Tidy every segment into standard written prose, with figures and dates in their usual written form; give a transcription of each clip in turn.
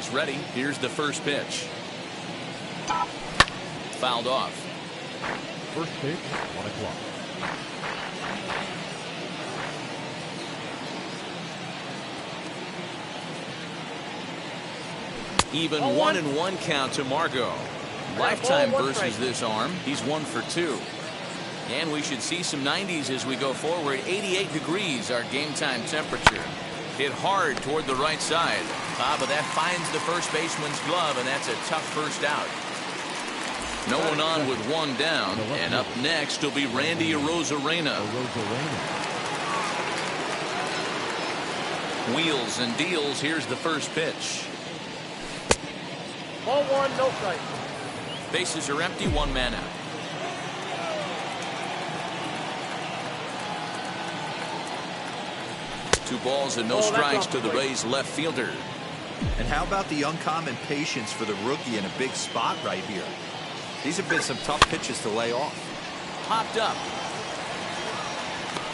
is ready. Here's the first pitch. Fouled off. First pitch, 1 o'clock. Even 1-1 count to Margot. Lifetime versus this arm. He's 1 for 2. And we should see some 90s as we go forward. 88 degrees, our game time temperature. Hit hard toward the right side. But that finds the first baseman's glove, and that's a tough first out. No one on with 1 down. And up next will be Randy Arozarena. Wheels and deals. Here's the first pitch. Ball 1, no strike. Bases are empty, 1 man out. Two balls and no strikes to the Rays left fielder. And how about the uncommon patience for the rookie in a big spot right here? These have been some tough pitches to lay off. Popped up.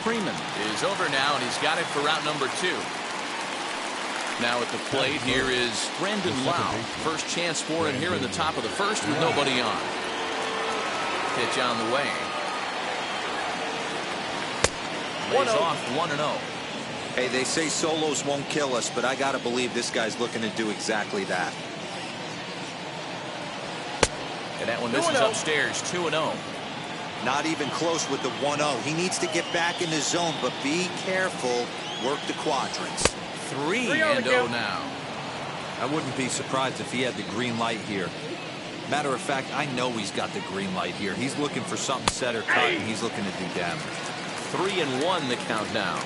Freeman is over now, and he's got it for out number 2. Now at the plate, here is Brandon Lau. First chance for him here in the top of the first with nobody on. Pitch on the way. Lays off 1-0. Hey, they say solos won't kill us, but I got to believe this guy's looking to do exactly that. And that one misses upstairs, 2-0. Not even close with the 1-0. He needs to get back in the zone, but be careful. Work the quadrants. 3-0 now. I wouldn't be surprised if he had the green light here. Matter of fact, I know he's got the green light here. He's looking for something set or cut, and he's looking to do damage. 3-1 the count now.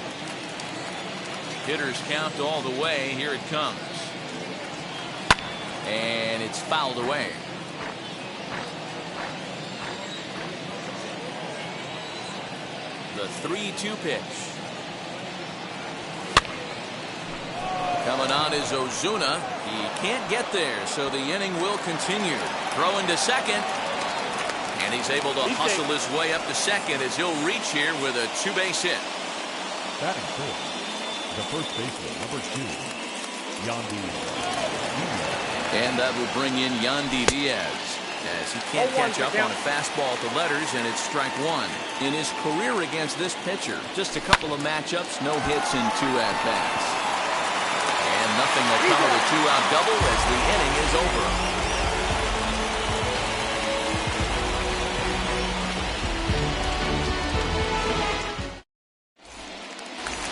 Hitters count all the way. Here it comes. And it's fouled away. The 3-2 pitch. Coming on is Ozuna. He can't get there, so the inning will continue. Throw into second. And he's able to hustle his way up to second as he'll reach here with a 2-base hit. Batting fourth, the first baseman, number 2, Yandy Diaz. And that will bring in Yandy Diaz, as he can't catch up on a fastball at the letters, and it's strike 1. In his career against this pitcher, just a couple of matchups, no hits in 2 at-bats. And nothing will come of a 2-out double as the inning is over.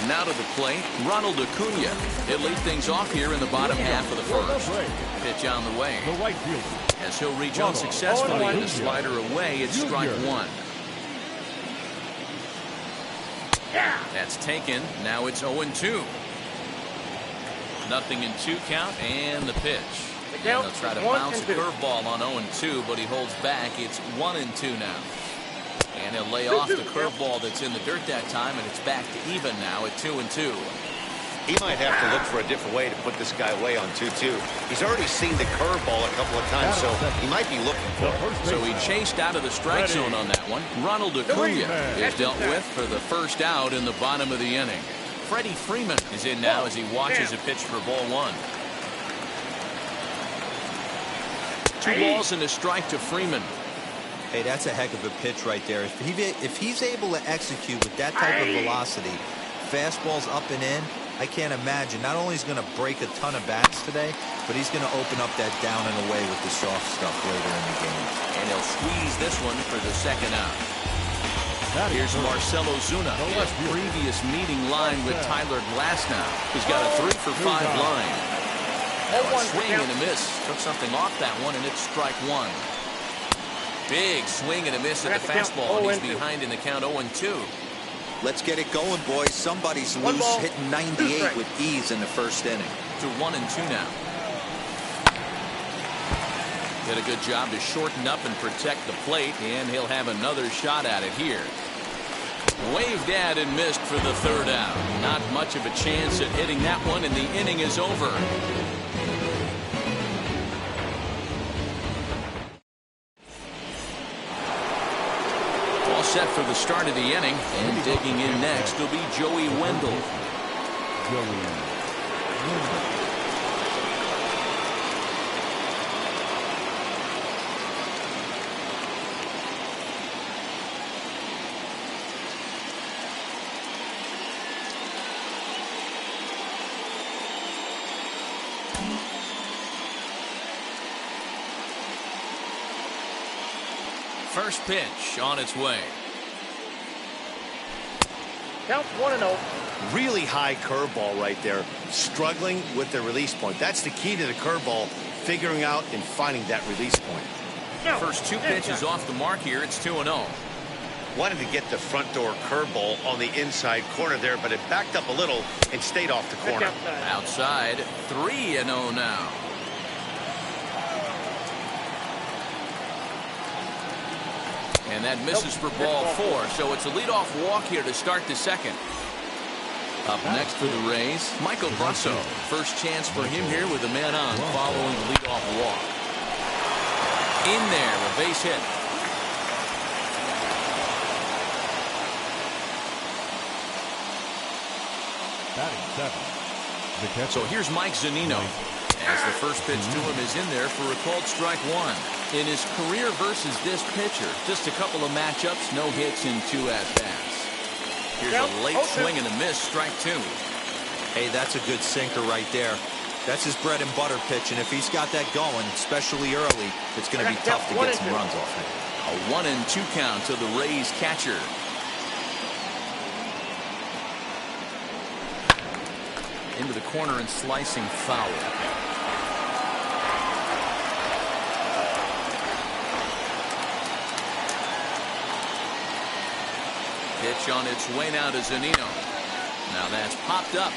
Now to the plate, Ronald Acuna. He'll lead things off here in the bottom half of the first. Pitch on the way. The right fielder. As he'll reach unsuccessfully in the slider away, it's strike 1. That's taken. Now it's 0-2. Nothing in 2 count, and the pitch. And they'll try to bounce a curveball on 0-2, but he holds back. It's 1-2 now. And he'll lay off the curveball that's in the dirt that time, and it's back to even now at 2-2. He might have to look for a different way to put this guy away on 2-2. He's already seen the curveball a couple of times, so he might be looking for it. So he chased out of the strike zone on that one. Ronald Acuna is dealt with for the first out in the bottom of the inning. Freddie Freeman is in now as he watches a pitch for ball 1. 2 balls and a strike to Freeman. Hey, that's a heck of a pitch right there. If he's able to execute with that type of velocity, fastballs up and in, I can't imagine. Not only is he going to break a ton of bats today, but he's going to open up that down and away with the soft stuff later in the game. And he'll squeeze this one for the second out. Here's Marcell Ozuna. His previous meeting line with Tyler Glasnow. He's got a 3-for-5 line. A swing and a miss. Took something off that one, and it's strike 1. Big swing and a miss at the fastball, and he's behind in the count 0-2. Let's get it going, boys. Somebody's loose, hitting 98 with ease in the first inning. To 1-2 now. Did a good job to shorten up and protect the plate, and he'll have another shot at it here. Waved at and missed for the 3rd out. Not much of a chance at hitting that one, and the inning is over. Set for the start of the inning, and digging in next will be Joey Wendle. First pitch on its way. Count 1-0. Really high curveball right there. Struggling with the release point. That's the key to the curveball, figuring out and finding that release point. First two pitches off the mark here. It's 2-0. Wanted to get the front door curveball on the inside corner there, but it backed up a little and stayed off the corner. Outside, 3-0 now. And that misses for ball 4, so it's a leadoff walk here to start the second. Up next for the Rays, Michael Brosseau. First chance for him here with a man on following the leadoff walk. In there, a base hit. Batting 7. The catcher. So here's Mike Zunino. As the first pitch to him is in there for a called strike 1. In his career versus this pitcher, just a couple of matchups, no hits in 2 at-bats. Here's a late swing and a miss, strike 2. Hey, that's a good sinker right there. That's his bread and butter pitch, and if he's got that going, especially early, it's going to be tough to get some runs off him. A 1-2 count to the Rays catcher. Into the corner and slicing foul. Pitch on its way now to Zunino. Now that's popped up.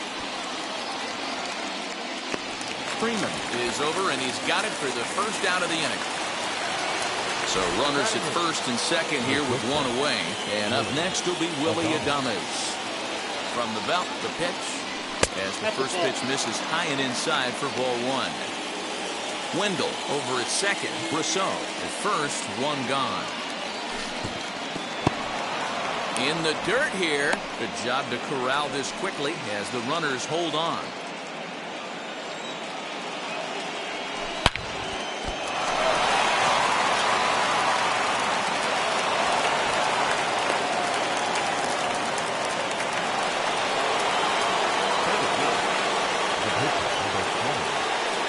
Freeman is over, and he's got it for the first out of the inning. So runners at first and second here with 1 away. And up next will be Willy Adames. From the belt, the pitch. As the first pitch misses high and inside for ball 1. Wendell over at second. Brosseau at first, 1 gone. In the dirt here. Good job to corral this quickly as the runners hold on.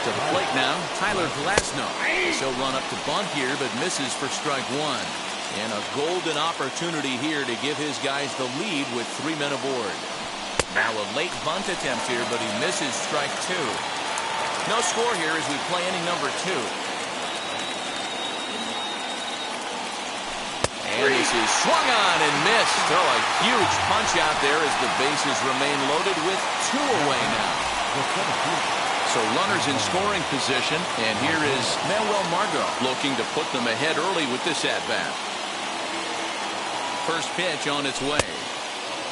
To the plate now, Tyler Glasnow. He'll run up to bunt here, but misses for strike 1. And a golden opportunity here to give his guys the lead with 3 men aboard. Now a late bunt attempt here, but he misses strike 2. No score here as we play inning number 2. And this is swung on and missed. Oh, a huge punch out there as the bases remain loaded with 2 away now. So runners in scoring position, and here is Manuel Margot looking to put them ahead early with this at-bat. First pitch on its way.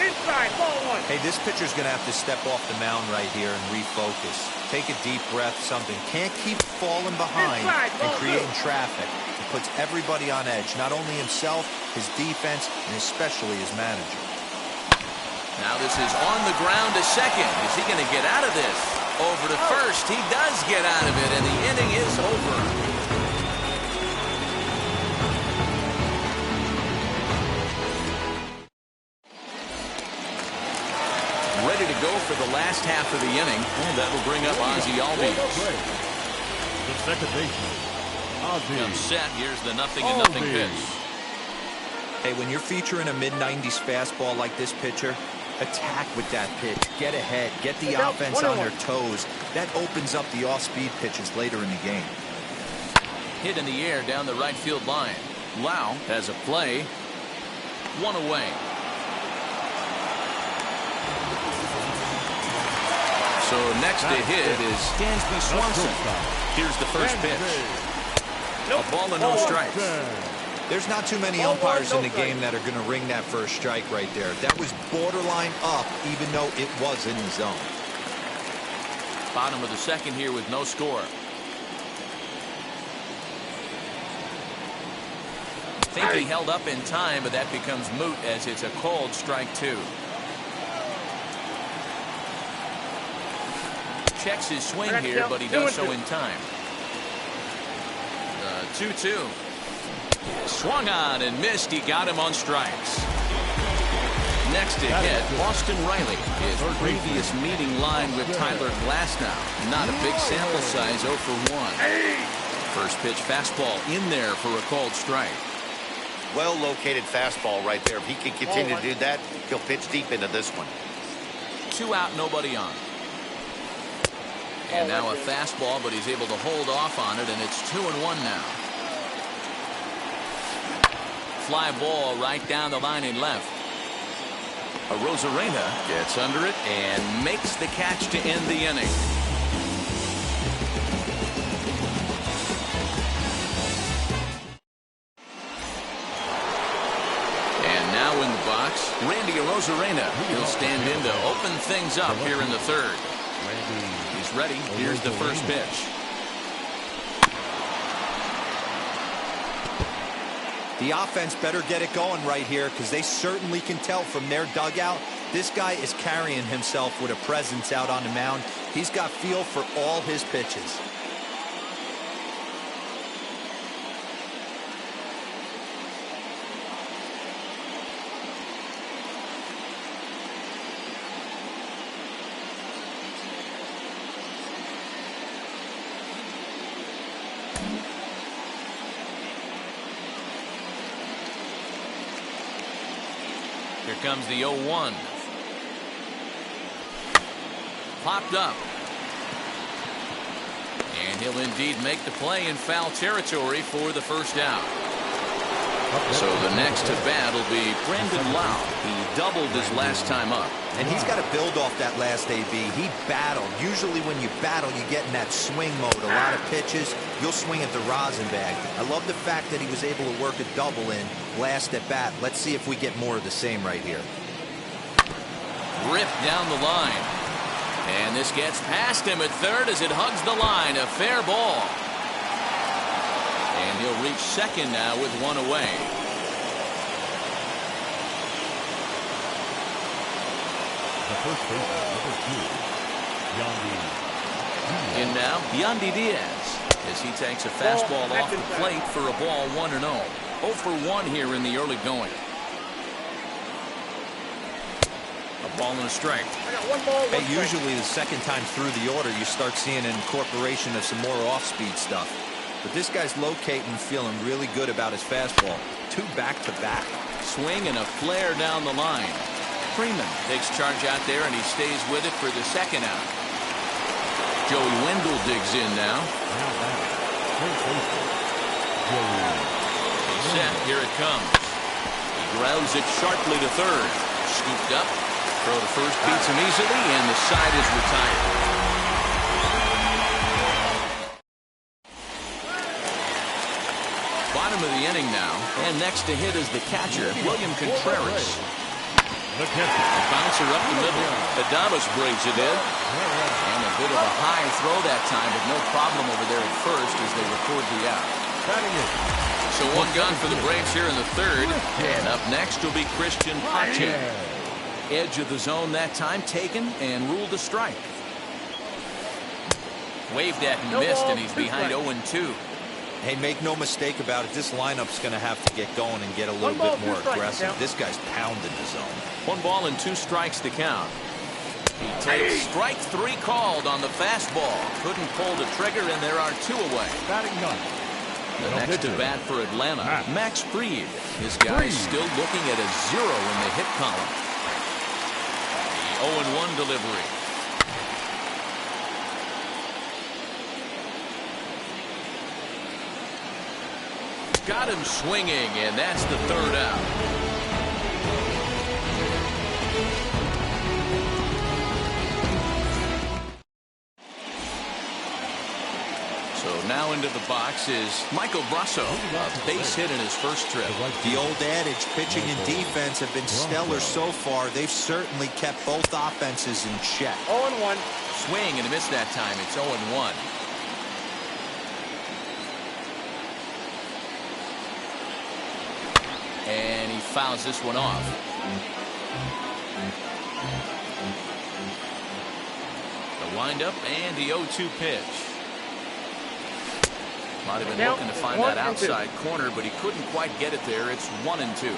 Inside, ball 1. Hey, this pitcher's going to have to step off the mound right here and refocus. Take a deep breath, something. Can't keep falling behind and creating traffic. It puts everybody on edge, not only himself, his defense, and especially his manager. Now this is on the ground to second. Is he going to get out of this? Over to first. He does get out of it, and the inning is over. Ready to go for the last half of the inning. And that will bring up Ozzie Albies. The second baseman, Ozzie. Comes set. Here's the 0-0 pitch. Hey, when you're featuring a mid-90s fastball like this pitcher, attack with that pitch. Get ahead. Get the offense on their toes. That opens up the off-speed pitches later in the game. Hit in the air down the right field line. Lau has a play. 1 away. So next to hit is Dansby Swanson. Here's the first pitch. A ball and no strikes. There's not too many umpires in the game that are going to ring that first strike right there. That was borderline up, even though it was in the zone. Bottom of the second here with no score. Think he held up in time, but that becomes moot as it's a called strike 2. Checks his swing here, but he does so in time. 2-2. Swung on and missed. He got him on strikes. Next to hit, Austin Riley. His previous meeting line with Tyler Glasnow. Not a big sample size, 0 for 1. First pitch fastball in there for a called strike. well-located fastball right there. If he can continue to do that, he'll pitch deep into this one. 2 out, nobody on. And now a fastball, but he's able to hold off on it, and it's 2-1 now. Fly ball right down the line and left. Arozarena gets under it and makes the catch to end the inning. And now in the box, Randy Arozarena. He'll stand in to open things up here in the third. He's ready. Here's the first pitch. The offense better get it going right here, because they certainly can tell from their dugout this guy is carrying himself with a presence out on the mound. He's got feel for all his pitches. Here comes the 0-1. Popped up. And he'll indeed make the play in foul territory for the first out. So the next to bat will be Brandon Lowe. He doubled his last time up. And he's got to build off that last AB. He battled. Usually when you battle, you get in that swing mode. A lot of pitches, you'll swing at the rosin bag. I love the fact that he was able to work a double in last at bat. Let's see if we get more of the same right here. Ripped down the line. And this gets past him at third as it hugs the line. A fair ball. And he'll reach second now with one away. The first baseman, number 2, Yandy. In now, Yandy Diaz, as he takes a fastball off the plate for a ball 1-0. 0 for 1 here in the early going. A ball and a strike. Hey, usually the second time through the order, you start seeing an incorporation of some more off-speed stuff. But this guy's locating, feeling really good about his fastball. 2 back-to-back. Swing and a flare down the line. Freeman takes charge out there, and he stays with it for the second out. Joey Wendell digs in now. He's set. Here it comes. He grounds it sharply to third. Scooped up. Throw to first beats him easily, and the side is retired. Bottom of the inning now, and next to hit is the catcher, William Contreras. The catcher. A bouncer up the middle. Adames brings it in. And a bit of a high throw that time, but no problem over there at first as they record the out. So one gone for the Braves here in the third. And up next will be Christian Pache. Edge of the zone that time taken and ruled a strike. Waved at and missed, and he's behind 0-2. Hey, make no mistake about it. This lineup's going to have to get going and get a little bit more aggressive. This guy's pounding the zone. 1 ball and 2 strikes to count. He takes strike 3 called on the fastball. Couldn't pull the trigger, and there are 2 away. Batting none. The next to bat for Atlanta, Max Fried. His guy still looking at a 0 in the hit column. The 0-1 delivery. Got him swinging, and that's the third out. So now into the box is Michael Brasso, a base hit in his first trip. The old adage, pitching and defense have been stellar so far. They've certainly kept both offenses in check. 0-1. Swing and a miss that time. It's 0-1. And he fouls this one off. The windup and the 0-2 pitch. Might have been looking to find that outside corner, but he couldn't quite get it there. It's 1-2.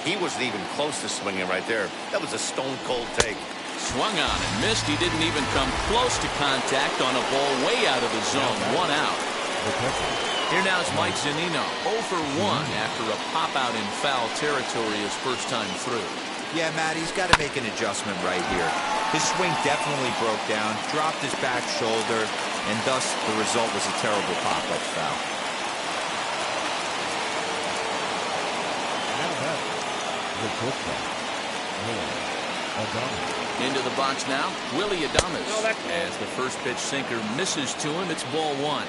He wasn't even close to swinging right there. That was a stone-cold take. Swung on and missed. He didn't even come close to contact on a ball way out of the zone. 1 out. Here now is Mike Zunino, 0 for 1 after a pop-out in foul territory his first time through. Yeah, Matt, he's got to make an adjustment right here. His swing definitely broke down, dropped his back shoulder, and thus the result was a terrible pop-up foul. Now that the shortstop, Adames. Into the box now, Willy Adames. As the first pitch sinker misses to him, it's ball 1.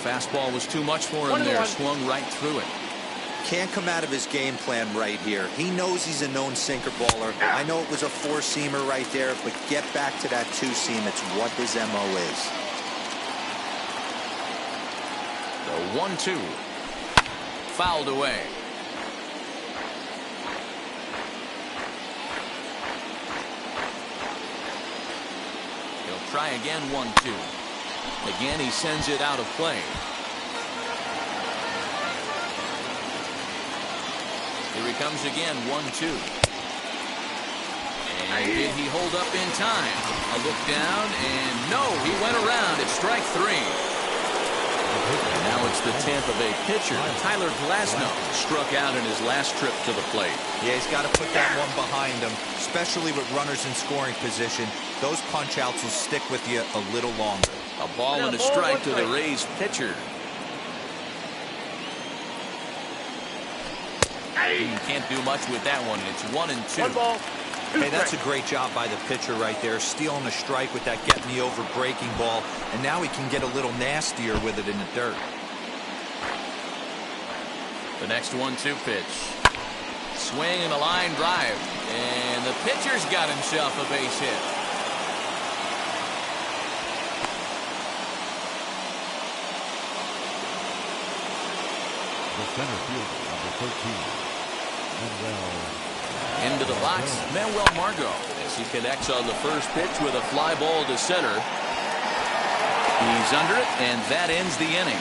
Fastball was too much for him there, swung right through it. Can't come out of his game plan right here. He knows he's a known sinker baller. I know it was a four-seamer right there, but get back to that two-seam. It's what his MO is. The 1-2. Fouled away. He'll try again, 1-2. Again, he sends it out of play. Here he comes again, 1-2. And did he hold up in time? A look down, and no, he went around. It's strike 3. And now it's the Tampa Bay pitcher, Tyler Glasnow, struck out in his last trip to the plate. Yeah, he's got to put that one behind him, especially with runners in scoring position. Those punch-outs will stick with you a little longer. A ball and a strike to the Rays pitcher. You can't do much with that one. It's 1-2. 1 ball. Hey, that's a great job by the pitcher right there, stealing a strike with that get-me-over breaking ball, and now he can get a little nastier with it in the dirt. The next 1-2 pitch. Swing and a line drive, and the pitcher's got himself a base hit. The center fielder, number 13, Manuel. Into the box, Manuel Margot, as he connects on the first pitch with a fly ball to center. He's under it, and that ends the inning.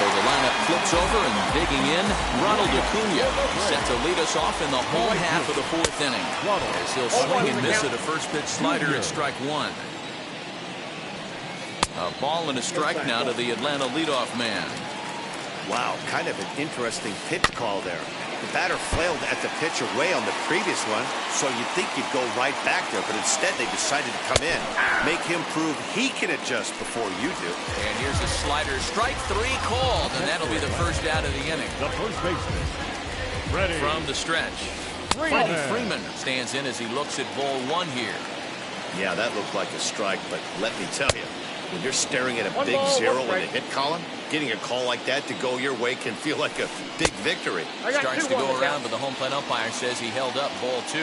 So the lineup flips over, and digging in, Ronald Acuna, set to lead us off in the home half of the 4th inning. As he'll swing and miss at a first pitch slider at strike 1. A ball and a strike now to the Atlanta leadoff man. Wow, kind of an interesting pitch call there. The batter flailed at the pitcher way on the previous one, so you'd think you'd go right back there, but instead they decided to come in, make him prove he can adjust before you do. And here's a slider, strike 3 called, and that'll be the first out of the inning. The first baseman, Freddie. From the stretch, Freddie Freeman stands in as he looks at ball 1 here. Yeah, that looked like a strike, but let me tell you, when you're staring at a big 0 in the hit column, getting a call like that to go your way can feel like a big victory. Starts to go around, but the home plate umpire says he held up ball 2.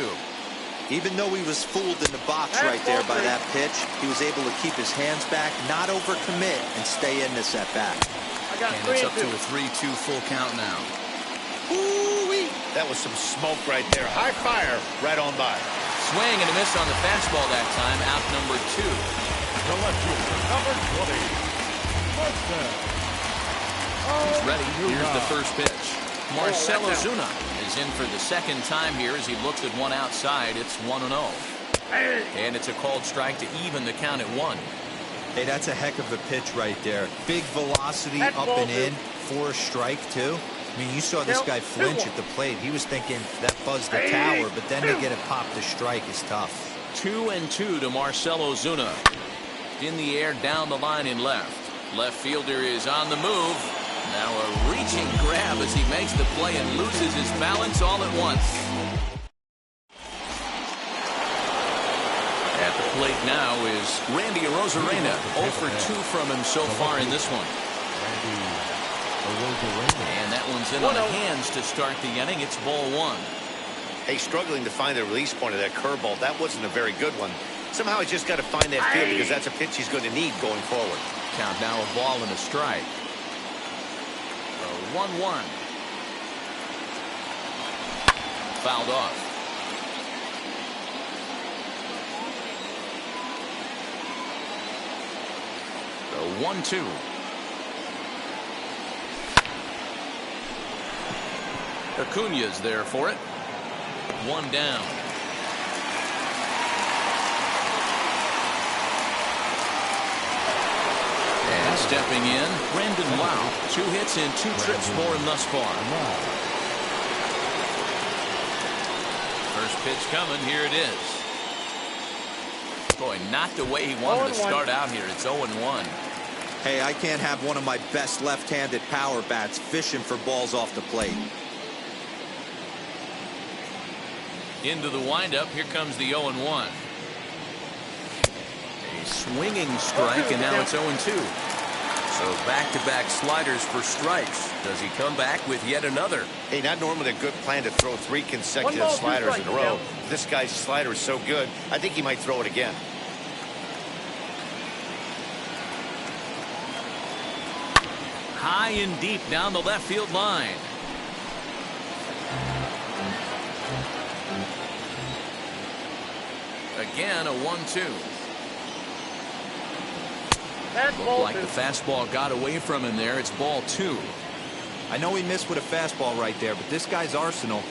Even though he was fooled in the box right there by that pitch, he was able to keep his hands back, not overcommit, and stay in this at-bat. And it's up to a 3-2 full count now. Ooh-wee. That was some smoke right there. High fire right on by. Swing and a miss on the fastball that time. Out number 2. The left fielder, number 20, Marcell. He's ready. Here's the first pitch. Marcell Ozuna is in for the second time here as he looks at one outside. It's 1-0. And it's a called strike to even the count at 1. Hey, that's a heck of a pitch right there. Big velocity up and in for a strike, too. I mean, you saw this guy flinch at the plate. He was thinking that buzzed the tower, but then to get it popped to strike is tough. 2-2 to Marcell Ozuna. In the air, down the line in left. Left fielder is on the move. Now a reaching grab as he makes the play and loses his balance all at once. At the plate now is Randy Arozarena. 0 for 2 from him so far in this one. And that one's in on the hands to start the inning. It's ball 1. Hey, struggling to find the release point of that curveball. That wasn't a very good one. Somehow he's just got to find that field because that's a pitch he's going to need going forward. Count now a ball and a strike. 1-1. Fouled off. The 1-2. Acuna's there for it. One down. And stepping in, Brandon Lau. 2 hits and 2 trips for him thus far. First pitch coming. Here it is. Boy, not the way he wanted to start out here. It's 0-1. Hey, I can't have one of my best left-handed power bats fishing for balls off the plate. Into the windup. Here comes the 0-1. A swinging strike, and now it's 0-2. So back-to-back sliders for strikes. Does he come back with yet another? Hey, not normally a good plan to throw 3 consecutive sliders in a row. This guy's slider is so good, I think he might throw it again. High and deep down the left field line. Again, a 1-2. Looked like the fastball got away from him there. It's ball 2. I know he missed with a fastball right there, but this guy's arsenal,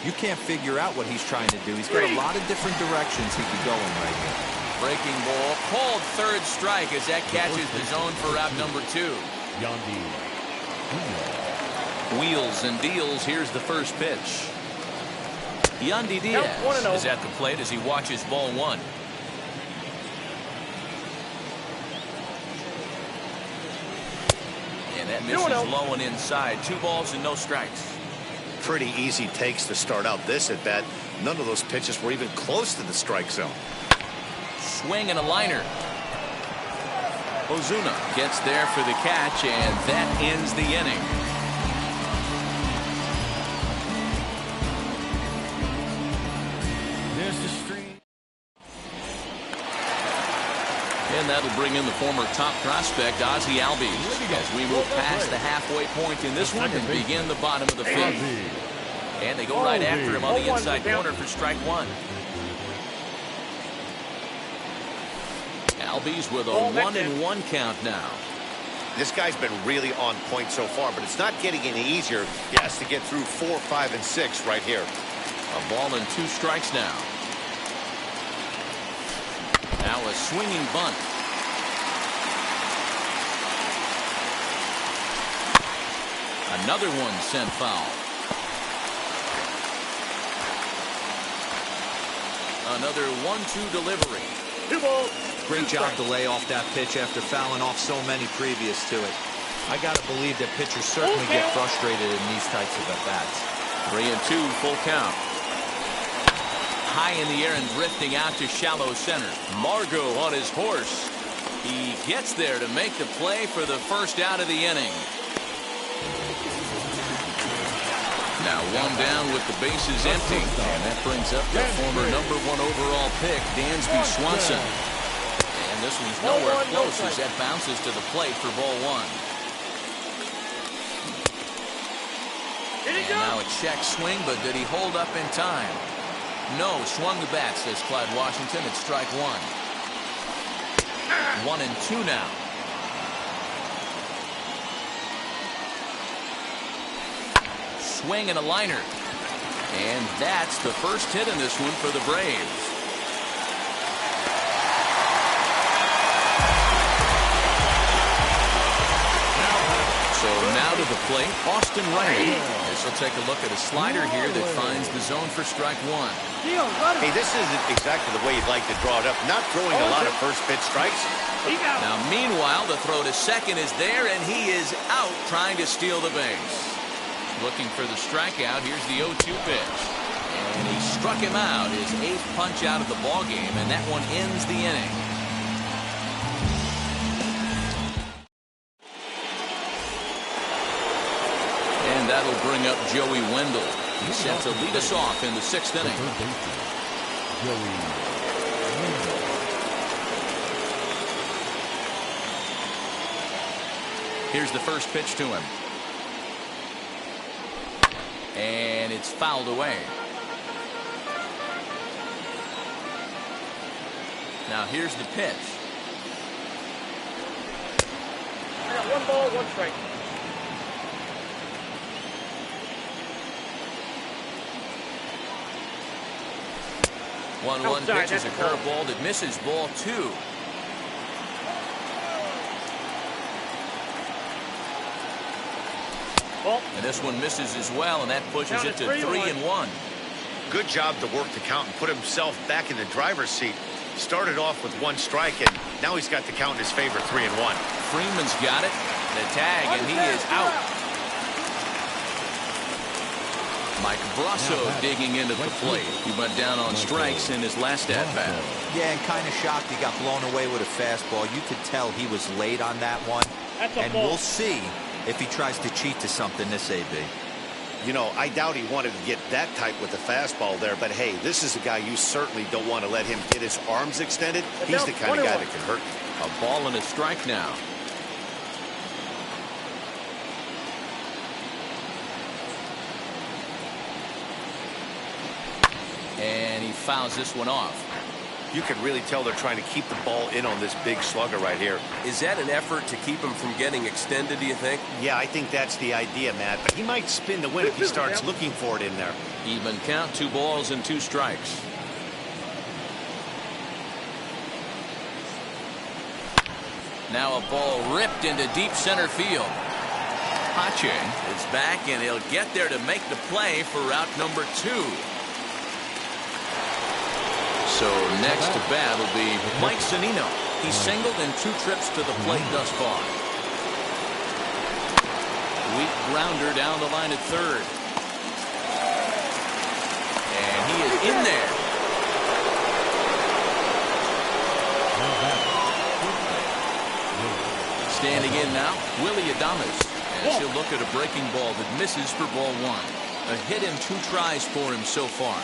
you can't figure out what he's trying to do. He's got a lot of different directions he could go in right here. Breaking ball, called third strike as that catches the zone for route number 2. Yandy. Wheels and deals. Here's the first pitch. Yandy Diaz is at the plate as he watches ball 1. And that misses low and inside. 2 balls and no strikes. Pretty easy takes to start out this at bat. None of those pitches were even close to the strike zone. Swing and a liner. Ozuna gets there for the catch, and that ends the inning. And that'll bring in the former top prospect, Ozzie Albies, as we move past the halfway point in this one and begin the bottom of the 5th. And they go right after him on the inside corner for strike 1. Albies with a 1-1 count now. This guy's been really on point so far, but it's not getting any easier. He has to get through 4, 5, and 6 right here. A ball and 2 strikes now. Now a swinging bunt. Another one sent foul. Another 1-2 delivery. 2 balls. Great job to lay off that pitch after fouling off so many previous to it. I got to believe that pitchers certainly get frustrated in these types of at-bats. 3-2, full count. High in the air and drifting out to shallow center. Margot on his horse. He gets there to make the play for the first out of the inning. Now 1 down with the bases empty. And that brings up the former #1 overall pick, Dansby Swanson. And this one's nowhere close as that bounces to the plate for ball 1. And now a check swing, but did he hold up in time? No, swung the bat, says Clyde Washington. It's strike 1. 1-2 now. Swing and a liner. And that's the first hit in this one for the Braves. So now to the plate, Austin Riley. This will take a look at a slider here that finds the zone for strike 1. Hey, this isn't exactly the way you'd like to draw it up. Not throwing a lot of first pitch strikes. Now, meanwhile, the throw to second is there, and he is out trying to steal the base. Looking for the strikeout. Here's the 0-2 pitch. And he struck him out, his 8th punch out of the ballgame, and that one ends the inning. And that'll bring up Joey Wendell. He's set to lead us off in the 6th inning. Here's the first pitch to him. And it's fouled away. Now here's the pitch. I got 1 ball, 1 strike. 1-1 pitch is a curveball that misses, ball 2. And this one misses as well, and that pushes it to 3-1. Good job to work the count and put himself back in the driver's seat. Started off with 1 strike, and now he's got the count in his favor, 3-1. Freeman's got it. The tag, and he is out. Mike Brasso digging into the plate. He went down on strikes in his last at-bat. Yeah, and kind of shocked he got blown away with a fastball. You could tell he was late on that one. And we'll see if he tries to cheat to something this AB. You know, I doubt he wanted to get that tight with the fastball there, but hey, this is a guy you certainly don't want to let him get his arms extended. He's the kind of guy that can hurt you. A ball and a strike now. And he fouls this one off. You can really tell they're trying to keep the ball in on this big slugger right here. Is that an effort to keep him from getting extended, do you think? Yeah, I think that's the idea, Matt. But he might spin the win if he starts looking for it in there. Even count, 2 balls and 2 strikes. Now a ball ripped into deep center field. Pache is back, and he'll get there to make the play for route number 2. So next to bat will be Mike Zunino. He's singled in 2 trips to the plate thus far. Weak grounder down the line at third. And he is in there. Standing in now, Willy Adames. As he'll look at a breaking ball that misses for ball 1. A hit in 2 tries for him so far.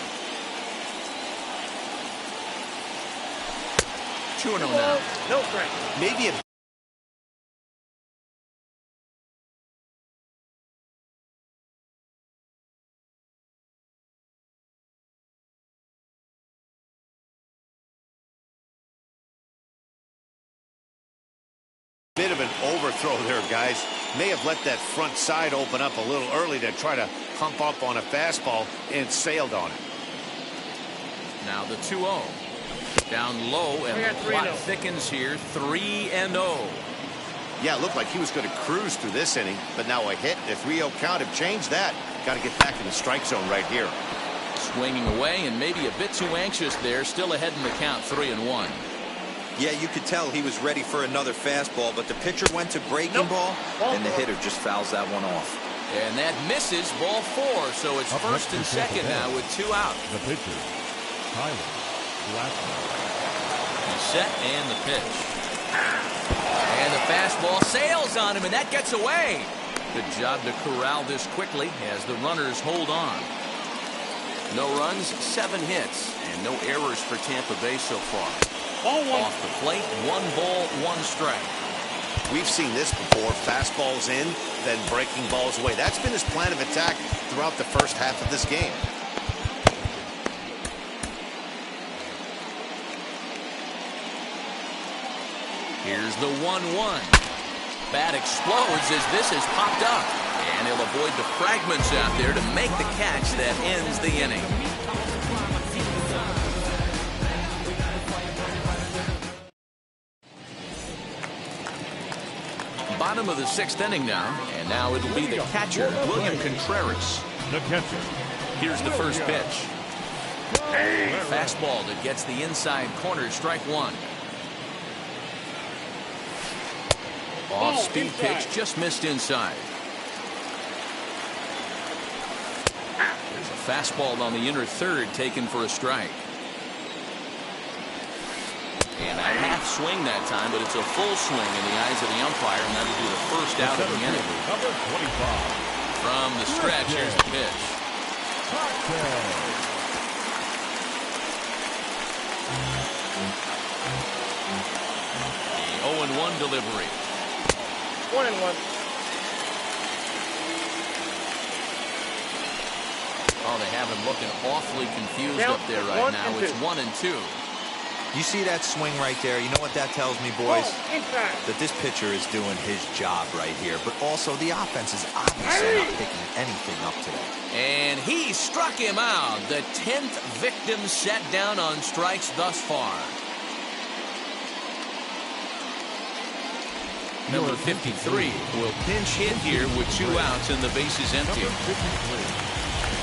2-0 now. No strike. Maybe a bit of an overthrow there, guys. May have let that front side open up a little early to try to hump up on a fastball and sailed on it. Now the 2-0. Down low, and the clock thickens here. 3-0. Yeah, it looked like he was going to cruise through this inning, but now a hit, a 3-0 count have changed that. Got to get back in the strike zone right here. Swinging away, and maybe a bit too anxious there. Still ahead in the count, 3-1. Yeah, you could tell he was ready for another fastball, but the pitcher went to breaking ball, and the hitter just fouls that one off. And that misses, ball 4. So it's first and second now with 2 out. The pitcher, Tyler Glasnow. He's set, and the pitch. And the fastball sails on him, and that gets away. Good job to corral this quickly as the runners hold on. No runs, 7 hits, and no errors for Tampa Bay so far. Off the plate, 1 ball, 1 strike. We've seen this before. Fastballs in, then breaking balls away. That's been his plan of attack throughout the first half of this game. Here's the 1-1. Bat explodes as this has popped up. And he'll avoid the fragments out there to make the catch that ends the inning. Bottom of the 6th inning now, and now it'll be the catcher, William Contreras. The catcher. Here's the first pitch. Fastball that gets the inside corner, strike 1. Off-speed pitch, just missed inside. There's a fastball on the inner third, taken for a strike. And a half swing that time, but it's a full swing in the eyes of the umpire, and that'll be the first out of the inning. Number 25. From the stretch, here's the pitch. The 0-1 delivery. 1-1. Oh, they have him looking awfully confused up there right now. It's 1-2. You see that swing right there? You know what that tells me, boys? Inside. That this pitcher is doing his job right here. But also, the offense is obviously not picking anything up today. And he struck him out. The 10th victim set down on strikes thus far. Number 53 will pinch hit here with 2 outs and the bases empty.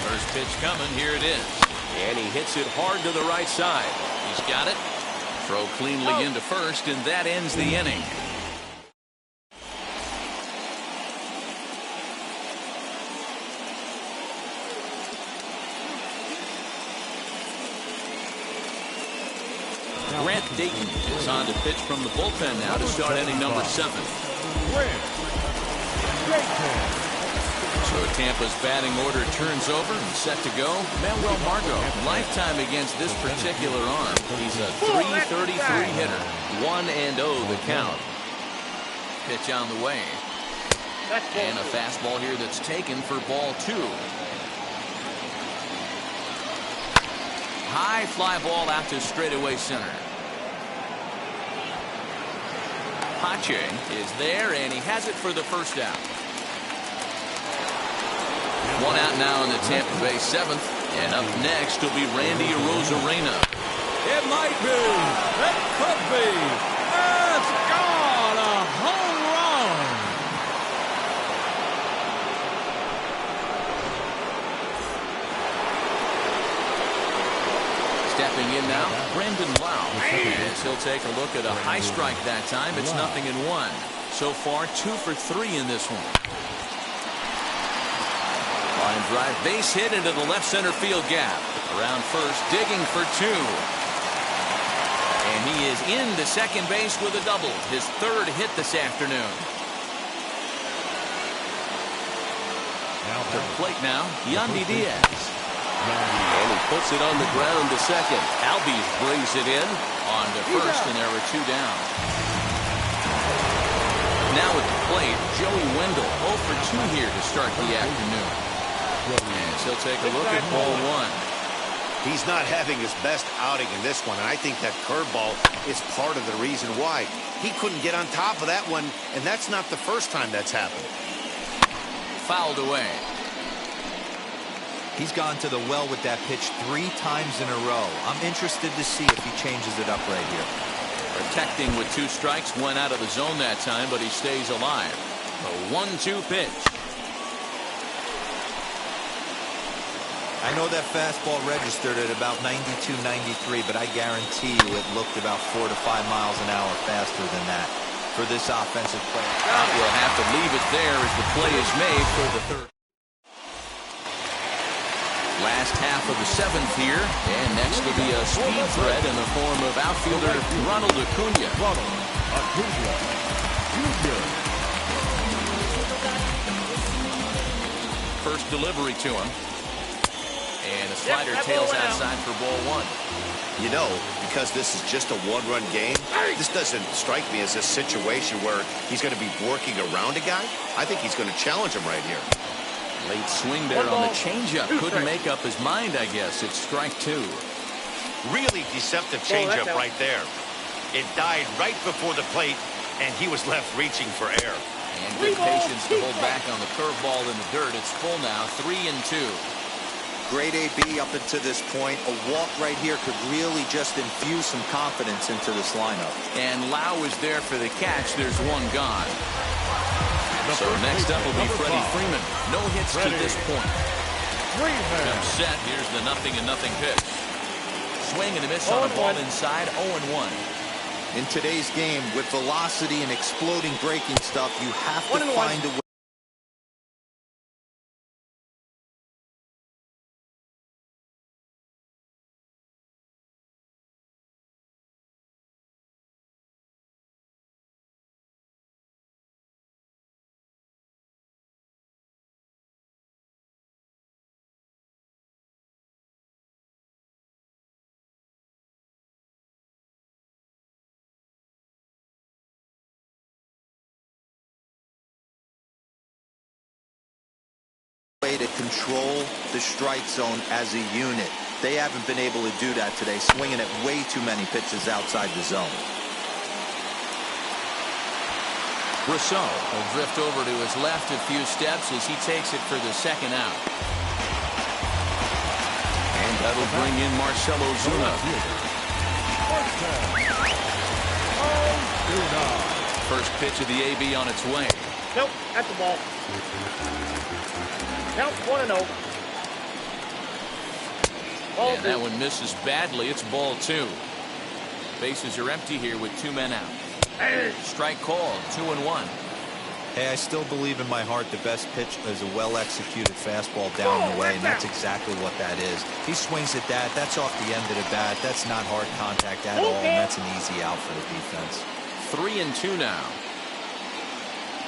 First pitch coming. Here it is. And he hits it hard to the right side. He's got it. Throw cleanly into first, and that ends the inning. Grant Dayton is on to pitch from the bullpen now to start inning number 7. So Tampa's batting order turns over and set to go. Manuel Margot, lifetime against this particular arm. He's a .333 hitter. 1-0 the count. Pitch on the way. And a fastball here that's taken for ball 2. High fly ball out to straightaway center. Pache is there, and he has it for the first out. 1 out now in the Tampa Bay 7th. And up next will be Randy Arozarena. It might be. It could be. It's gone. A home run. Stepping in now, Brandon Lau. As he'll take a look at a high strike that time. It's 0-1. So far, 2 for 3 in this one. Line drive, base hit into the left center field gap. Around first, digging for 2. And he is into second base with a double. His 3rd hit this afternoon. To the plate now, Yandy Diaz. And he puts it on the ground to second. Albies brings it in. On to first, and there are 2 down. Now at the plate, Joey Wendell 0 for 2 here to start the afternoon. And he'll take a look at ball 1. He's not having his best outing in this one, and I think that curveball is part of the reason why. He couldn't get on top of that one, and that's not the first time that's happened. Fouled away. He's gone to the well with that pitch 3 times in a row. I'm interested to see if he changes it up right here. Protecting with 2 strikes, went out of the zone that time, but he stays alive. A 1-2 pitch. I know that fastball registered at about 92, 93, but I guarantee you it looked about 4 to 5 miles an hour faster than that for this offensive play. We'll have to leave it there as the play is made for the 3rd. Last half of the 7th here, and next will be a speed threat in the form of outfielder Ronald Acuna. First delivery to him. And a slider tails outside for ball 1. You know, because this is just a 1-run game, this doesn't strike me as a situation where he's going to be working around a guy. I think he's going to challenge him right here. Late swing there on the changeup. Couldn't make up his mind, I guess. It's strike 2. Really deceptive changeup right there. It died right before the plate, and he was left reaching for air. And good patience to hold back on the curveball in the dirt. It's full now, 3-2. Great AB up until this point. A walk right here could really just infuse some confidence into this lineup. And Lau is there for the catch. There's 1 gone. So next up will be Freddie Freeman. No hits to this point. Comes set. Here's the 0-0 pitch. Swing and a miss on a ball inside. 0-1. In today's game, with velocity and exploding breaking stuff, you have to find a way. To control the strike zone as a unit. They haven't been able to do that today, swinging at way too many pitches outside the zone. Rousseau will drift over to his left a few steps as he takes it for the second out. And that'll bring in Marcell Ozuna. First pitch of the AB on its way. Nope, that's the ball. Count 1-0. And that one misses badly. It's ball 2. Bases are empty here with 2 men out. Strike called, 2-1. Hey, I still believe in my heart the best pitch is a well-executed fastball down the way, and that's exactly what that is. He swings at that. That's off the end of the bat. That's not hard contact at all, and that's an easy out for the defense. 3-2 now.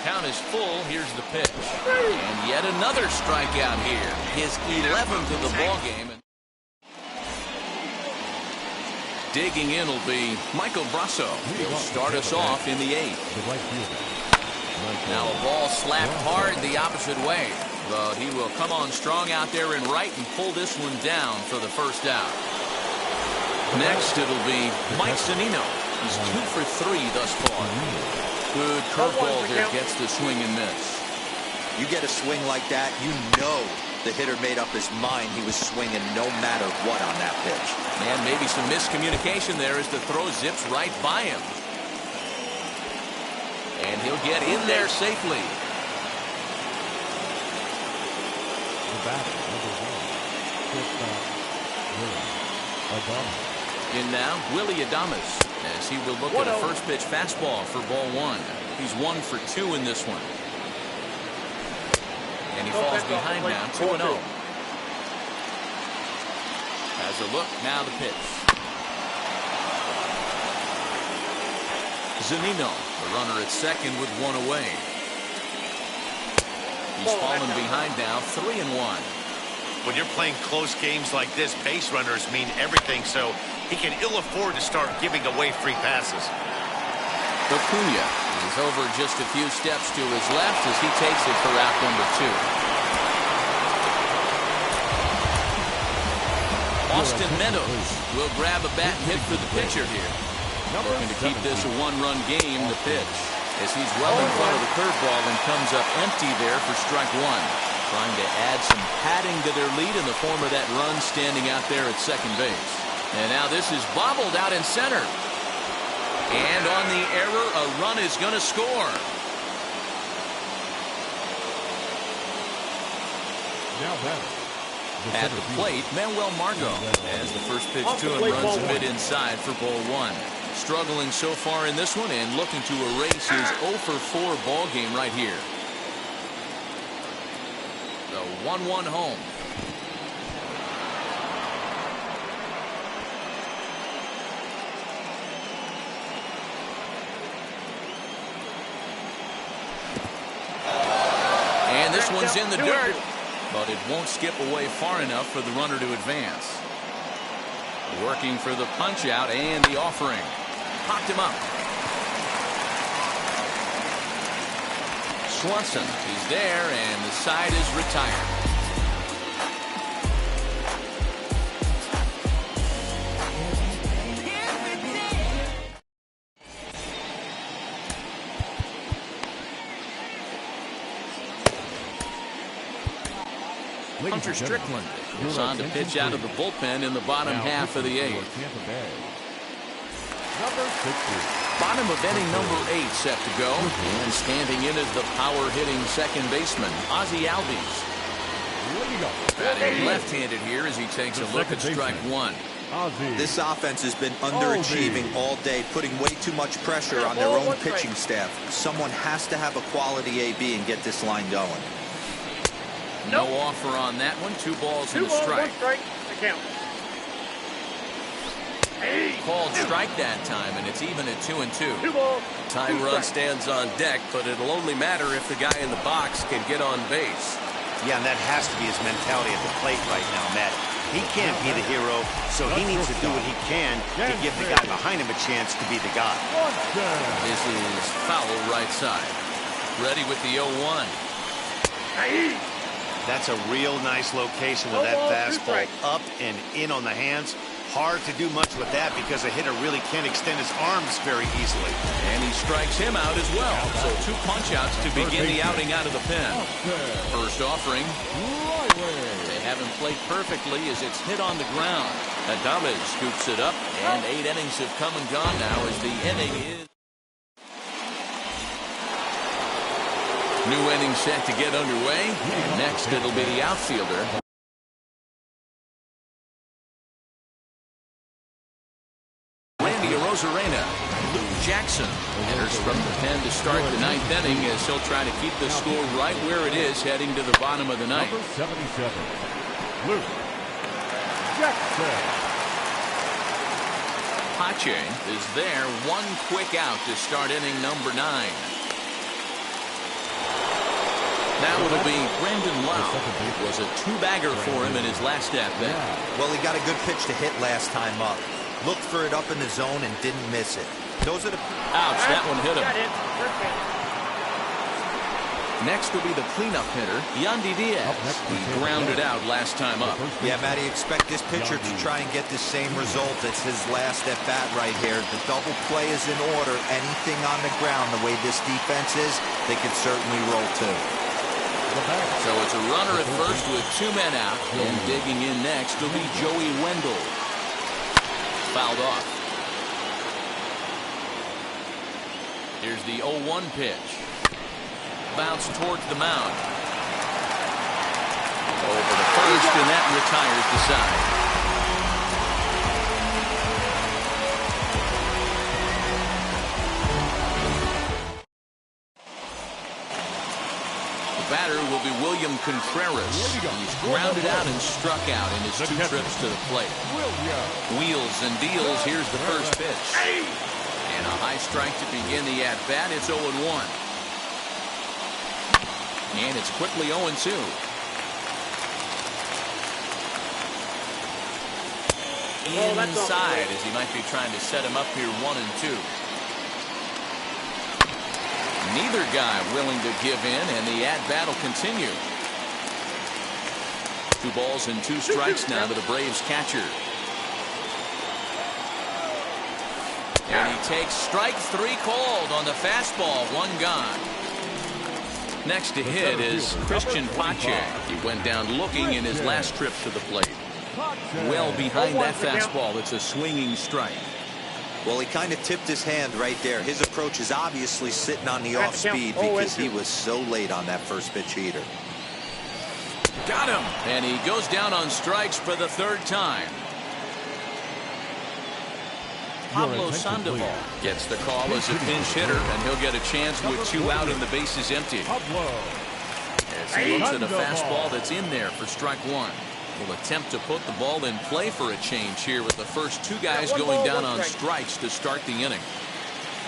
Count is full. Here's the pitch. And yet another strikeout here. His 11th of the ballgame. Digging in will be Michael Brosseau. He'll start us off in the 8th. Now a ball slapped hard the opposite way. But he will come on strong out there in right and pull this one down for the first out. Next it'll be Mike Zunino. He's 2 for 3 thus far. Good curveball there, gets the swing and miss. You get a swing like that, you know the hitter made up his mind he was swinging no matter what on that pitch. And maybe some miscommunication there as the throw zips right by him. And he'll get in there safely. The batter, number 1, In now, Willy Adames, as he will look at a first pitch fastball for ball 1. He's 1 for 2 in this one. And he falls behind now, 2-0. Has a look, now the pitch. Zunino, the runner at second with 1 away. He's fallen behind now, 3-1. When you're playing close games like this, base runners mean everything, so he can ill afford to start giving away free passes. Acuna is over just a few steps to his left as he takes it for out number 2. Austin Meadows will grab a bat and hit for the pitcher here. Looking to keep this a 1-run game, the pitch. As he's well in front of the curveball and comes up empty there for strike 1. Trying to add some padding to their lead in the form of that run standing out there at second base. And now this is bobbled out in center. And on the error, a run is going to score. now batter. At the plate, Manuel Margot, as the first pitch to him runs a bit inside for ball 1. Struggling so far in this one and looking to erase his 0 for 4 ball game right here. The 1-1 home. And this one's in the dirt, but it won't skip away far enough for the runner to advance. Working for the punch out and the offering. Popped him up. Swanson is there and the side is retired. Hunter Strickland is on to pitch out of the bullpen in the bottom half of the 8th. Bottom of inning number 8 set to go. And standing in is the power-hitting second baseman, Ozzie Albies. Batting left-handed here as he takes a look at strike 1. This offense has been underachieving all day, putting way too much pressure on their own pitching staff. Someone has to have a quality AB and get this line going. No offer on that one. 2 balls and a strike. 1 strike. The count. Called strike that time, and it's even at 2-2. 2 balls. Tying run stands on deck, but it'll only matter if the guy in the box can get on base. Yeah, and that has to be his mentality at the plate right now, Matt. He can't be the hero, so he needs to do what he can to give the guy behind him a chance to be the guy. This is foul right side. Ready with the 0-1. That's a real nice location with that fastball. Up and in on the hands. Hard to do much with that because a hitter really can't extend his arms very easily. And he strikes him out as well. So 2 punch-outs to begin the outing out of the pen. First offering. They haven't played perfectly as it's hit on the ground. Adames scoops it up, and 8 innings have come and gone now as the inning is. New inning set to get underway. And next it'll be the outfielder. Rosarena. Luke Jackson enters from the pen to start the 9th inning as he'll try to keep the score right where it is heading to the bottom of the ninth. Number 77, Luke Jackson. Pache is there, 1 quick out to start inning number 9. Now it'll be Brandon Lau. It was a 2-bagger for him in his last at-bat. Well, he got a good pitch to hit last time up. Looked for it up in the zone and didn't miss it. Those are the... Ouch, that one hit him. Next will be the cleanup hitter, Yandy Diaz. He grounded out last time up. Yeah, Matty, expect this pitcher to try and get the same result. It's his last at-bat right here. The double play is in order. Anything on the ground, the way this defense is, they can certainly roll too. So it's a runner at first with 2 men out. And digging in next will be Joey Wendell. Fouled off. Here's the 0-1 pitch. Bounce towards the mound. Over to first, and that retires the side. The batter will be William Contreras. He's grounded out and struck out in his 2 trips to the plate. Wheels and deals. Here's the first pitch. And a high strike to begin the at-bat. It's 0-1. And it's quickly 0-2. Inside as he might be trying to set him up here 1-2. Neither guy willing to give in, and the at-bat will continue. 2 balls and 2 strikes now to the Braves catcher. And he takes strike 3 called on the fastball, 1 gone. Next to hit is Christian Pache. He went down looking in his last trip to the plate. Well behind that fastball. It's a swinging strike. Well, he kind of tipped his hand right there. His approach is obviously sitting on the off speed because he was so late on that first pitch heater. Got him. And he goes down on strikes for the 3rd time. Pablo Sandoval gets the call as a pinch hitter, and he'll get a chance with 2 out and the bases empty. As he looks at a fastball that's in there for strike 1. Will attempt to put the ball in play for a change here with the first 2 guys going down on strikes to start the inning.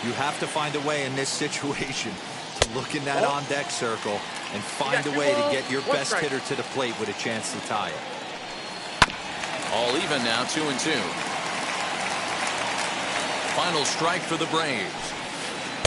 You have to find a way in this situation to look in that on-deck circle and find a way to get your best hitter to the plate with a chance to tie it. All even now, 2-2. Final strike for the Braves.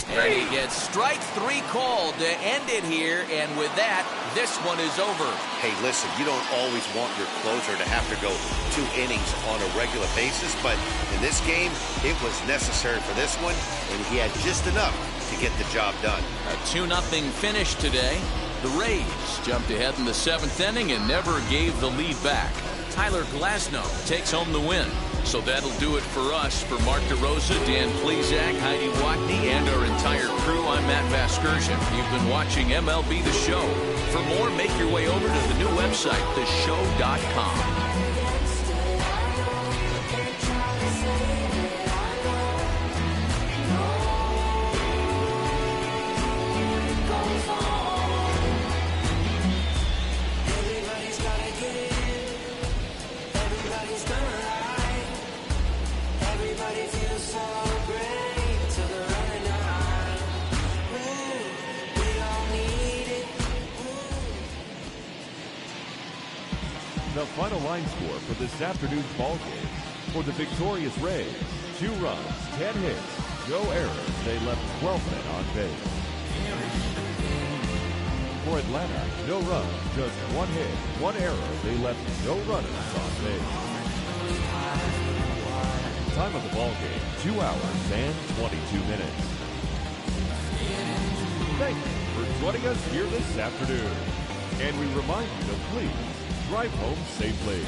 And he gets strike 3 called to end it here, and with that, this one is over. Hey, listen, you don't always want your closer to have to go 2 innings on a regular basis, but in this game, it was necessary for this one, and he had just enough to get the job done. A 2-0 finish today. The Rays jumped ahead in the 7th inning and never gave the lead back. Tyler Glasnow takes home the win. So that'll do it for us. For Mark DeRosa, Dan Plesac, Heidi Watney, and our entire crew, I'm Matt Vasgersian. You've been watching MLB The Show. For more, make your way over to the new website, theshow.com. The final line score for this afternoon's ball game. For the victorious Rays, 2 runs, 10 hits, no errors. They left 12 men on base. For Atlanta, no runs, just one hit, one error. They left no runners on base. Time of the ball game, 2 hours and 22 minutes. Thank you for joining us here this afternoon. And we remind you to please drive home safely.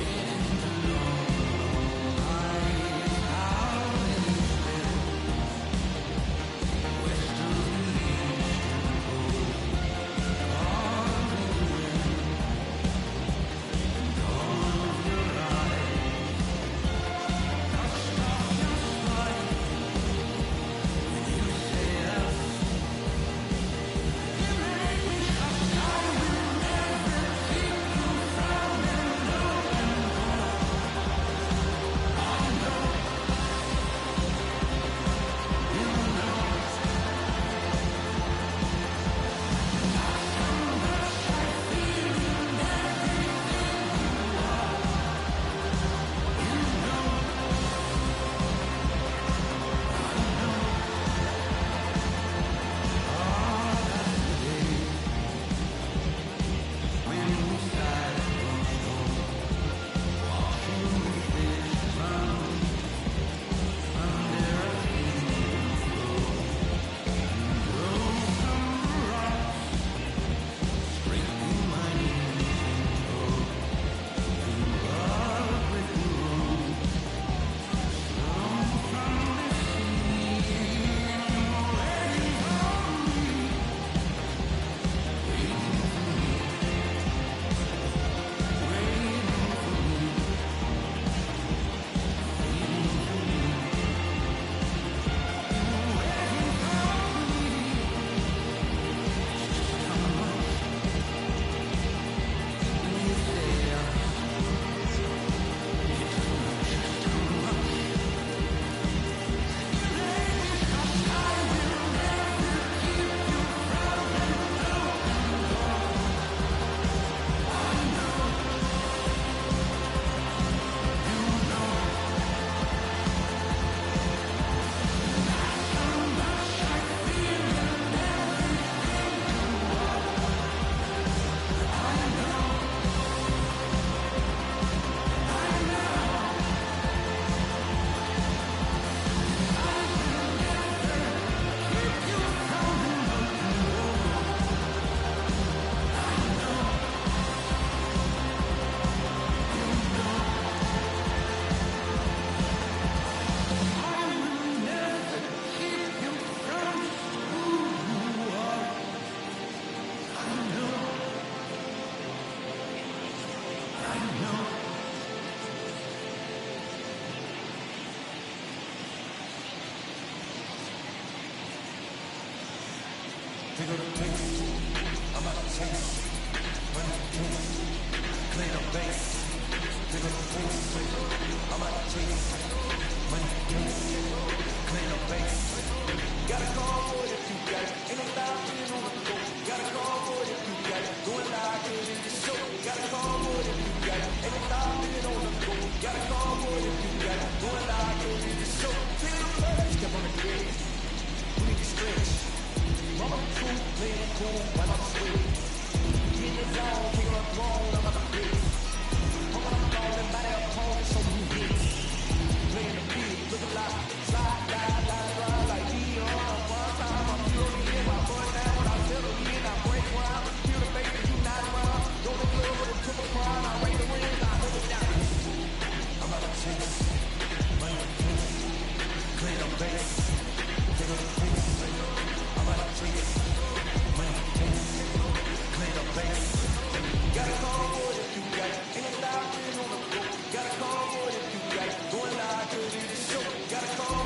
Gotta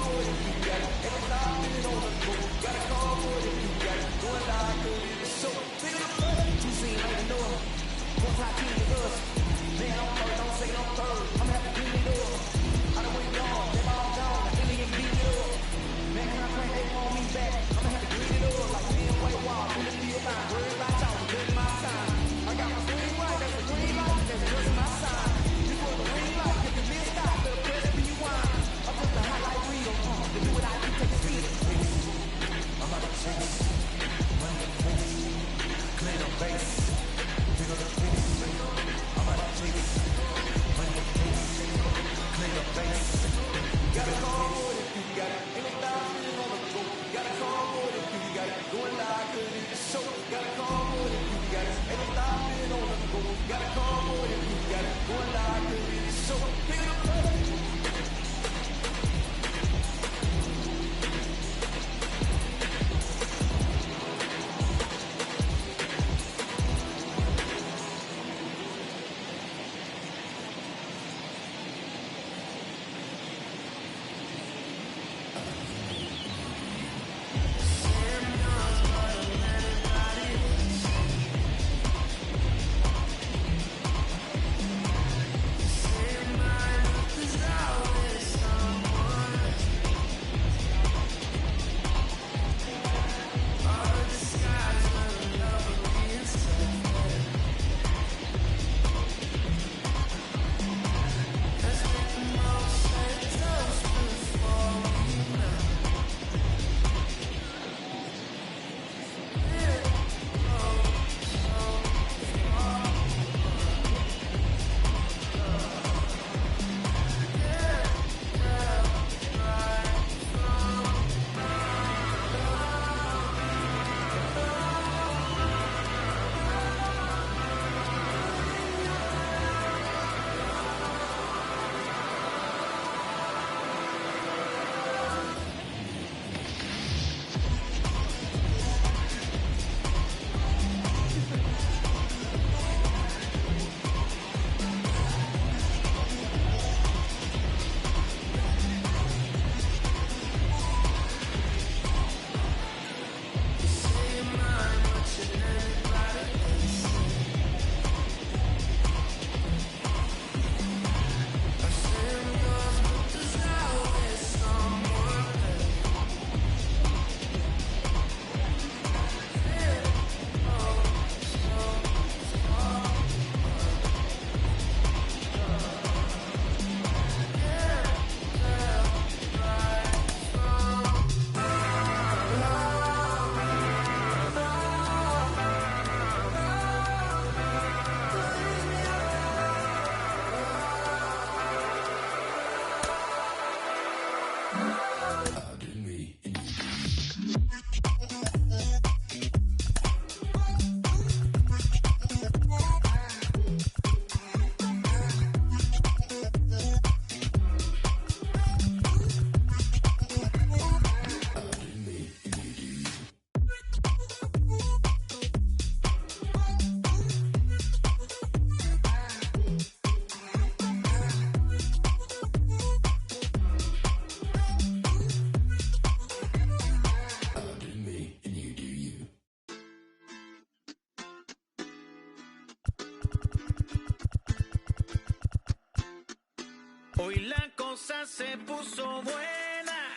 Hoy la cosa se puso buena,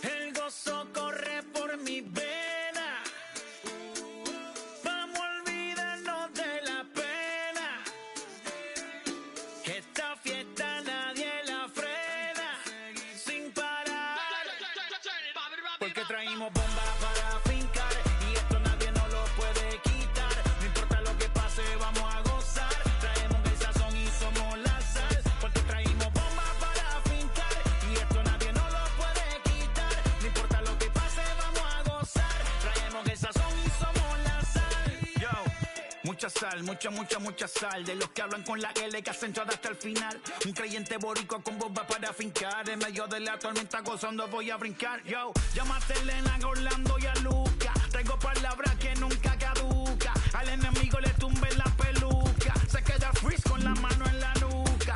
el gozo corre por mi vena, vamos a olvidarnos de la pena, esta fiesta nadie la frena, sin parar, porque traímos bomba para fincar, y esto nadie nos lo puede quitar, no importa lo que pase vamos a gozar, traemos el sazón y somos la sal, porque traímos bomba para fincar, y esto nadie nos lo puede quitar, no importa lo que pase vamos a gozar, traemos el sazón y somos la sal. Yo, mucha sal, mucha sal, de los que hablan con la L que hacen todo hasta el final, un creyente boricua con bomba para fincar, en medio de la tormenta gozando voy a brincar. Yo, llámate a Elena, a Orlando y a Luca, traigo palabras que nunca caduca, al enemigo le tumbe la peluca, se queda freeze con la mano en la nuca,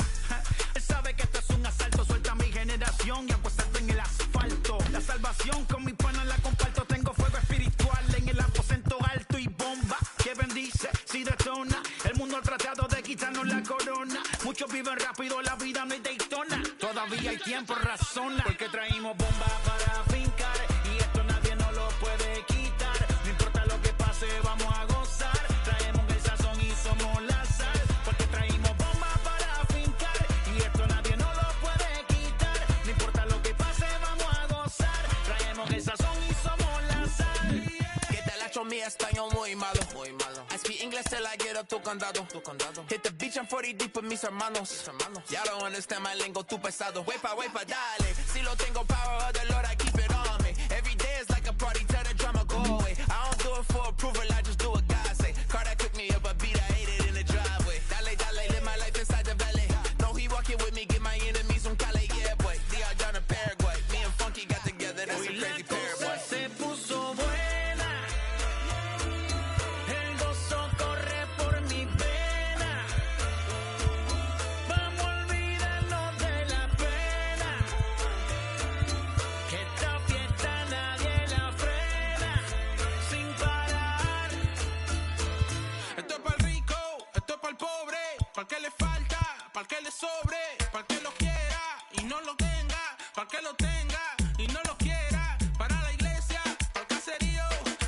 él sabe que esto es un asalto, suelta mi generación y apuestate en el asfalto, la salvación con mi pana la comparto, tengo fuego espiritual en el aposento alto y bomba que bendice si detona, el mundo ha tratado de quitarnos la corona, muchos viven rápido, la vida no es Daytona, todavía hay tiempo, razona, porque traímos bomba para fincar, y esto nadie nos lo puede quitar, no importa lo que pase vamos a gozar, traemos el sazón y somos la sal, porque traímos bomba para fincar, y esto nadie nos lo puede quitar, no importa lo que pase vamos a gozar, traemos el sazón y somos la sal. ¿Qué tal la mi español muy malo. I speak English till I get up tu condado. Hit the beach, I'm 40 deep with mis hermanos. Y'all don't understand my lingo, tu pesado. Wepa, dale. Si lo tengo power of the Lord, I keep it on me. Every day is like a party, tell the drama go away. I don't do it for approval, I just do what God say. Car that cook me up a beat, I ate it in the driveway. Dale, live my life inside the valley. No, he walking with me, get my enemies from Cali, yeah, boy. DR down to Paraguay. Me and Funky got together, that's a crazy pair, boy. Se puso buena, el gozo corre por mi pena. Vamos a olvidarnos de la pena, que esta fiesta nadie la frena, sin parar. Esto es para el rico, esto es para el pobre, para el que le falta, para el que le sobre, para el que lo quiera y no lo tenga, para el que lo tenga y no lo quiera, para la iglesia, para el caserío,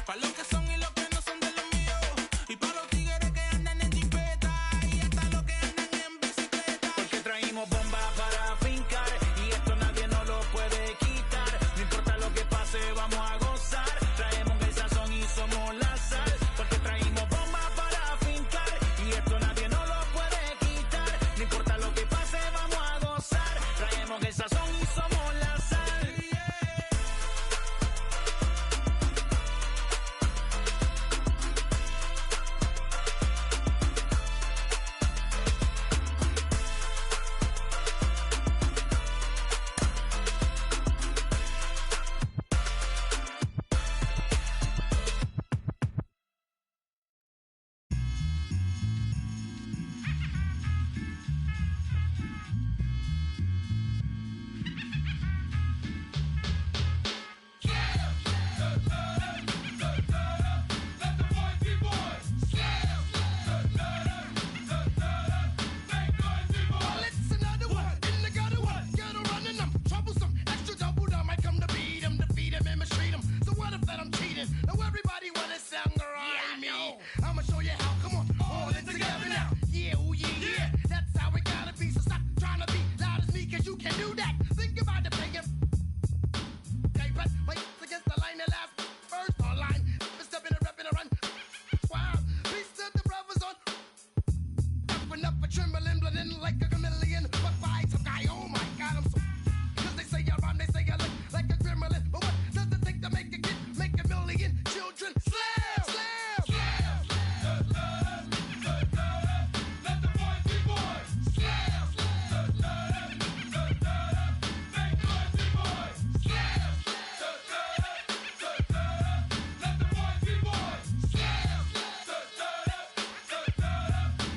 para los que son y los que no son de los míos, y para los tigres que andan en jipeta y hasta los que andan en bicicleta. Porque traímos bomba para fincar y esto nadie nos lo puede quitar. No importa lo que pase, vamos a gozar. Traemos el sazón y somos la sal. Porque traímos bomba para fincar y esto nadie nos lo puede quitar. No importa lo que pase, vamos a gozar. Traemos el sazón y somos la sal. It's another one in the gutter one. Get a running them. Troublesome. Extra double down. Might come to beat him, defeat him, and mistreat him. So what if that I'm cheating? Now everybody wanna sound right me. I'ma show you how. Come on, all in together now. Yeah, ooh, yeah. That's how it gotta be. So stop trying to be loud as me, cause you can do that. Think about the pagan. Okay, but wait against the line that last first online. Stepping and repping and run. Wow. Peace to the brothers on. Open up a trembling, blending like a chameleon. But by some guy, oh my God, I'm so. Cause they say I rhyme, they say I look like a gremlin. But what does it take to make a kid, make a million children? Slam! Let the boys be boys. Slam! Let the boys be boys. Slam!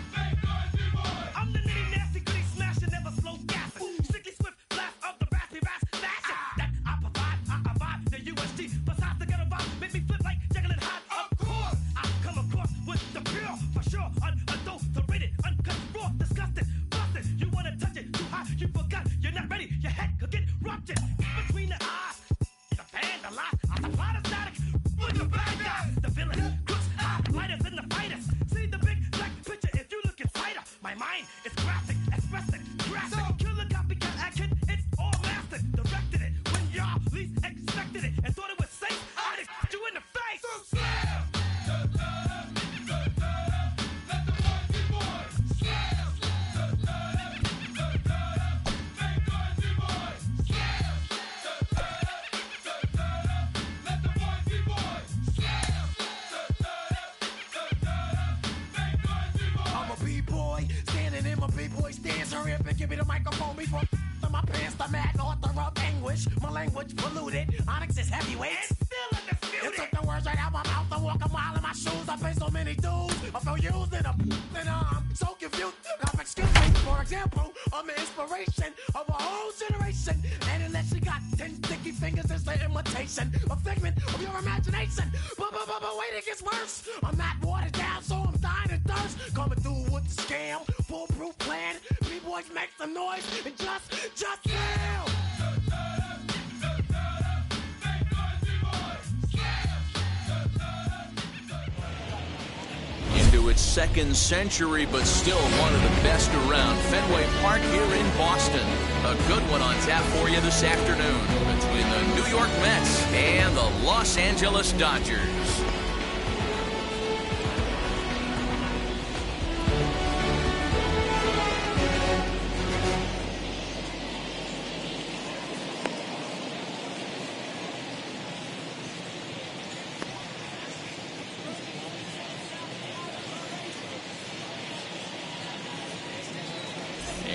Let the boys be boys. I'm the nitty nasty goody smasher, never slow gassing. Strictly swift blast of the raspy bass fashion. That I provide the USG. Besides the ghetto vibe, make me flip like Jekyll and Hyde. Of course, I come across with the pure, for sure, unadulterated, uncut, raw, disgusting, busted. You wanna touch it too high, you forgot, you're not ready. Your head could get ruptured between the eyes. The band, the lie, I supply the static with the bad guys, the villain, crooks, lighters, and the fighters. See the big black picture if you look inside her. My mind is graphic, expressive, graphic. Killer copycat action, it's all mastered. Directed it when y'all least expected it and thought it was safe. I just you in the face. Let the boys be boys. Slam! Let the boys be boys. Slam! Let the boys be boys. Slam! I'm a b-boy, standing in my b-boy stance. Hurry up and give me the microphone before my pants. The mad author of anguish. My language polluted. Onyx is heavyweight. It's still undisputed. It took the words right out my mouth to walk a mile in my shoes. I pay so many dues. I feel used and I'm so confused. Now, excuse me, for example, I'm an inspiration of a whole generation. And unless you got 10 sticky fingers, it's the imitation, a figment of your imagination. But wait, it gets worse. I'm not watered down, so I'm dying of thirst. Coming through with the scam, foolproof plan. B-boys make some noise and just fail. Into its second century, but still one of the best around. Fenway Park here in Boston. A good one on tap for you this afternoon between the New York Mets and the Los Angeles Dodgers.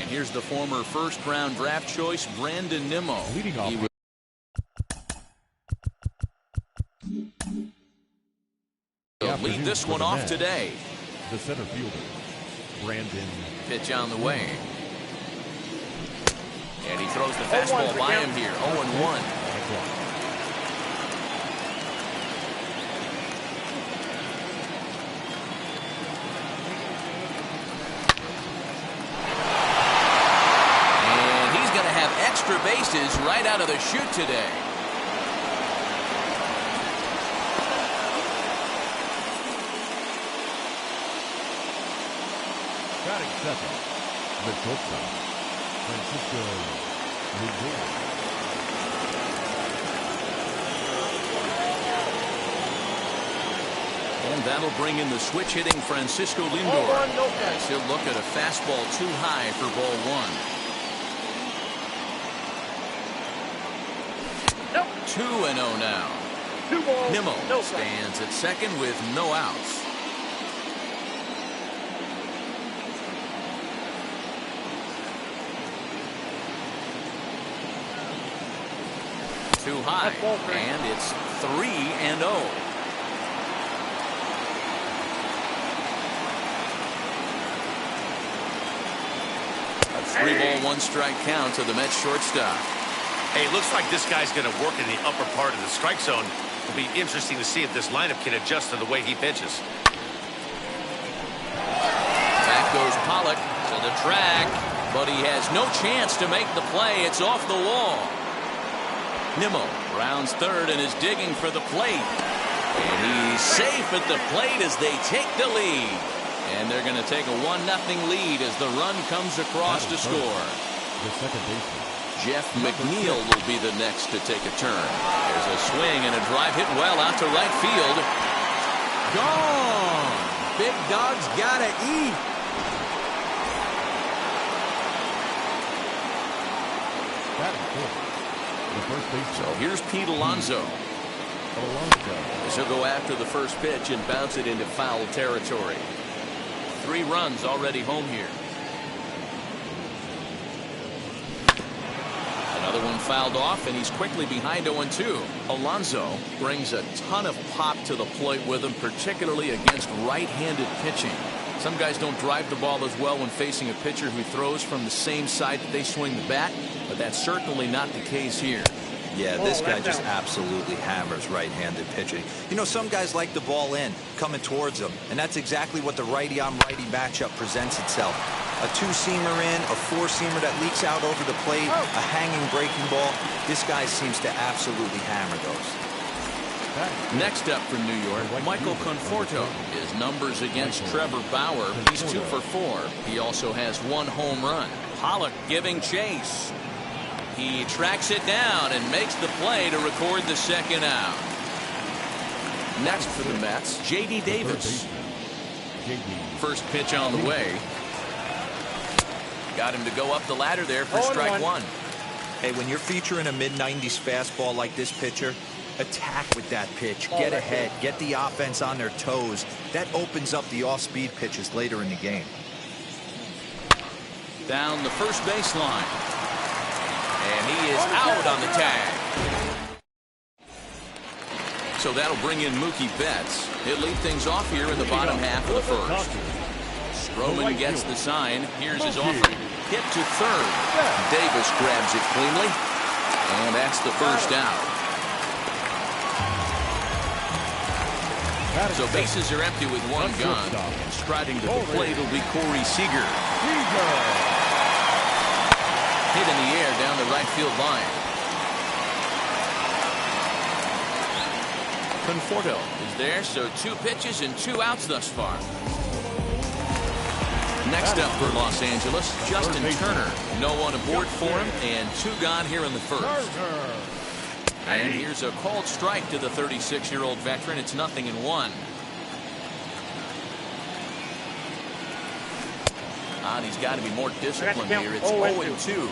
Here's the former first-round draft choice, Brandon Nimmo. Leading off. He'll lead this one off today. The center fielder, Brandon. Pitch on the way. And he throws the fastball by him here. 0-1. And he's going to have extra bases right out of the chute today. Batting second, the shortstop, Francisco Lindor. And that'll bring in the switch hitting Francisco Lindor. As he'll look at a fastball too high for ball one. Nope. 2-0 now. 2 balls. Nimmo No stands at second with no outs. Too high, and it's 3-0. A 3-ball, 1-strike count to the Mets shortstop. Hey, looks like this guy's going to work in the upper part of the strike zone. It'll be interesting to see if this lineup can adjust to the way he pitches. Back goes Pollock to the track, but he has no chance to make the play. It's off the wall. Nimmo rounds third and is digging for the plate. And he's safe at the plate as they take the lead. And they're going to take a 1-0 lead as the run comes across to score. The second baseman, Jeff McNeil will be the next to take a turn. There's a swing and a drive hit well out to right field. gone. Big Dog's gotta eat. Batting fourth, the first baseman. So here's Pete Alonso. As he'll go after the first pitch and bounce it into foul territory. 3 runs already home here. Another one fouled off, and he's quickly behind 0-2. Alonso brings a ton of pop to the plate with him, particularly against right-handed pitching. Some guys don't drive the ball as well when facing a pitcher who throws from the same side that they swing the bat, but that's certainly not the case here. Yeah, this guy just absolutely hammers right-handed pitching. You know, some guys like the ball in, coming towards them, and that's exactly what the righty-on-righty matchup presents itself. A 2-seamer in, a 4-seamer that leaks out over the plate, a hanging breaking ball. This guy seems to absolutely hammer those. Next up from New York, Michael Conforto. His numbers against Trevor Bauer, he's 2 for 4. He also has 1 home run. Pollock giving chase. He tracks it down and makes the play to record the second out. Next for the Mets, J.D. Davis. First pitch on the way. Got him to go up the ladder there for strike 1. Hey, when you're featuring a mid-90s fastball like this pitcher, attack with that pitch. Get ahead. Get the offense on their toes. That opens up the off-speed pitches later in the game. Down the first baseline. And he is out on the tag. So that'll bring in Mookie Betts. He'll lead things off here in the bottom half of the first. Stroman gets the sign. Here's his offering. Hit to third. Davis grabs it cleanly. And that's the first out. So bases are empty with 1 gone. And striding to the plate will be Corey Seager. Hit in the air down the right field line. Conforto is there, so 2 pitches and 2 outs thus far. Next up for Los Angeles, Justin Turner. No one aboard for him, and 2 gone here in the first. And here's a called strike to the 36-year-old veteran. It's 0-1. He's got to be more disciplined here. It's 0-2.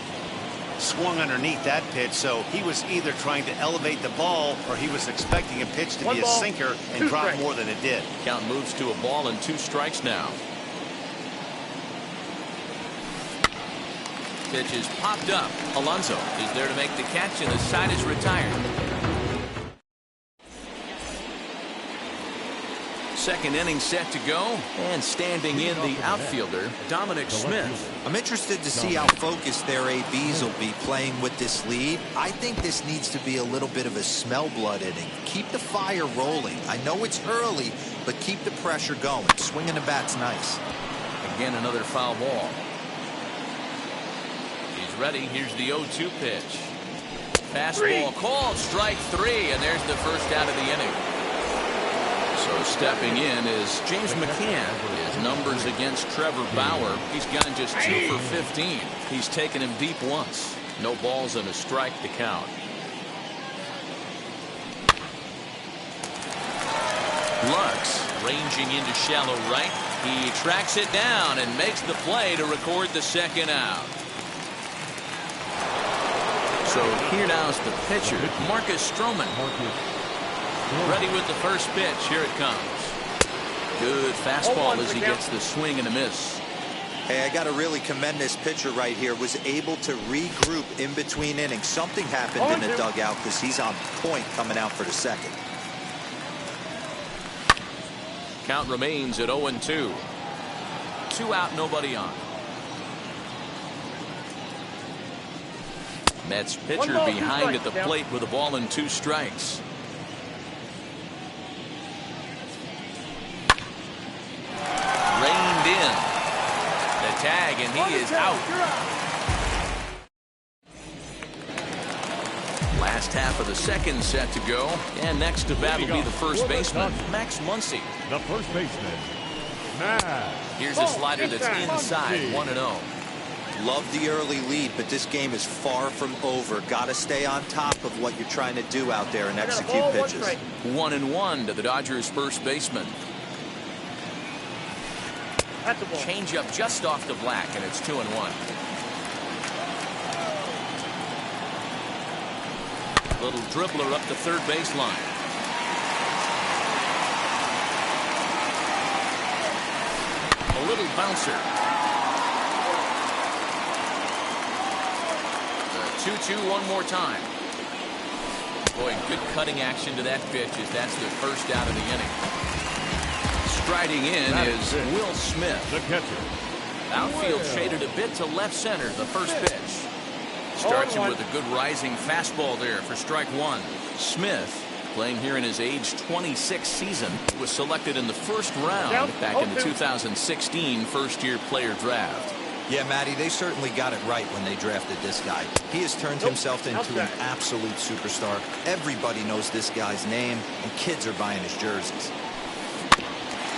Swung underneath that pitch, so he was either trying to elevate the ball or he was expecting a pitch to be a sinker and drop more than it did. Count moves to a ball and 2 strikes now. Pitch is popped up. Alonso is there to make the catch, and the side is retired. Second inning set to go, and standing in the outfielder, Dominic Smith. I'm interested to see how focused their ABs will be playing with this lead. I think this needs to be a little bit of a smell blood inning. Keep the fire rolling. I know it's early, but keep the pressure going. Swinging the bat's nice. Again, another foul ball. He's ready. Here's the 0-2 pitch. Fastball called, strike three, and there's the first out of the inning. So stepping in is James McCann. His numbers against Trevor Bauer, he's gone just 2 for 15. He's taken him deep once. No balls and a strike to count. Lux ranging into shallow right. He tracks it down and makes the play to record the second out. So here now is the pitcher, Marcus Stroman. Ready with the first pitch. Here it comes. Good fastball as he gets the swing and a miss. Hey, I got to really commend this pitcher right here. Was able to regroup in between innings. Something happened in the dugout because he's on point coming out for the second. Count remains at 0-2. 2 out, nobody on. Mets pitcher behind at the plate with a ball and 2 strikes. Reined in. The tag, and he is out. Last half of the second set to go, and next to bat will be the first baseman, Max Muncy. The first baseman, Max. Here's a slider that's inside, 1-0. Love the early lead, but this game is far from over. Got to stay on top of what you're trying to do out there and execute pitches. 1-1 to the Dodgers first baseman. Change up just off the black, and it's 2-1. Little dribbler up the third baseline. A little bouncer. The 2-2 one more time. Boy, good cutting action to that pitch as that's the first out of the inning. Striding in is Will Smith. The catcher. Outfield shaded a bit to left center. The first pitch. Starts him with a good rising fastball there for strike one. Smith, playing here in his age 26 season, was selected in the first round back in the 2016 first-year player draft. Yeah, Matty, they certainly got it right when they drafted this guy. He has turned himself into an absolute superstar. Everybody knows this guy's name, and kids are buying his jerseys.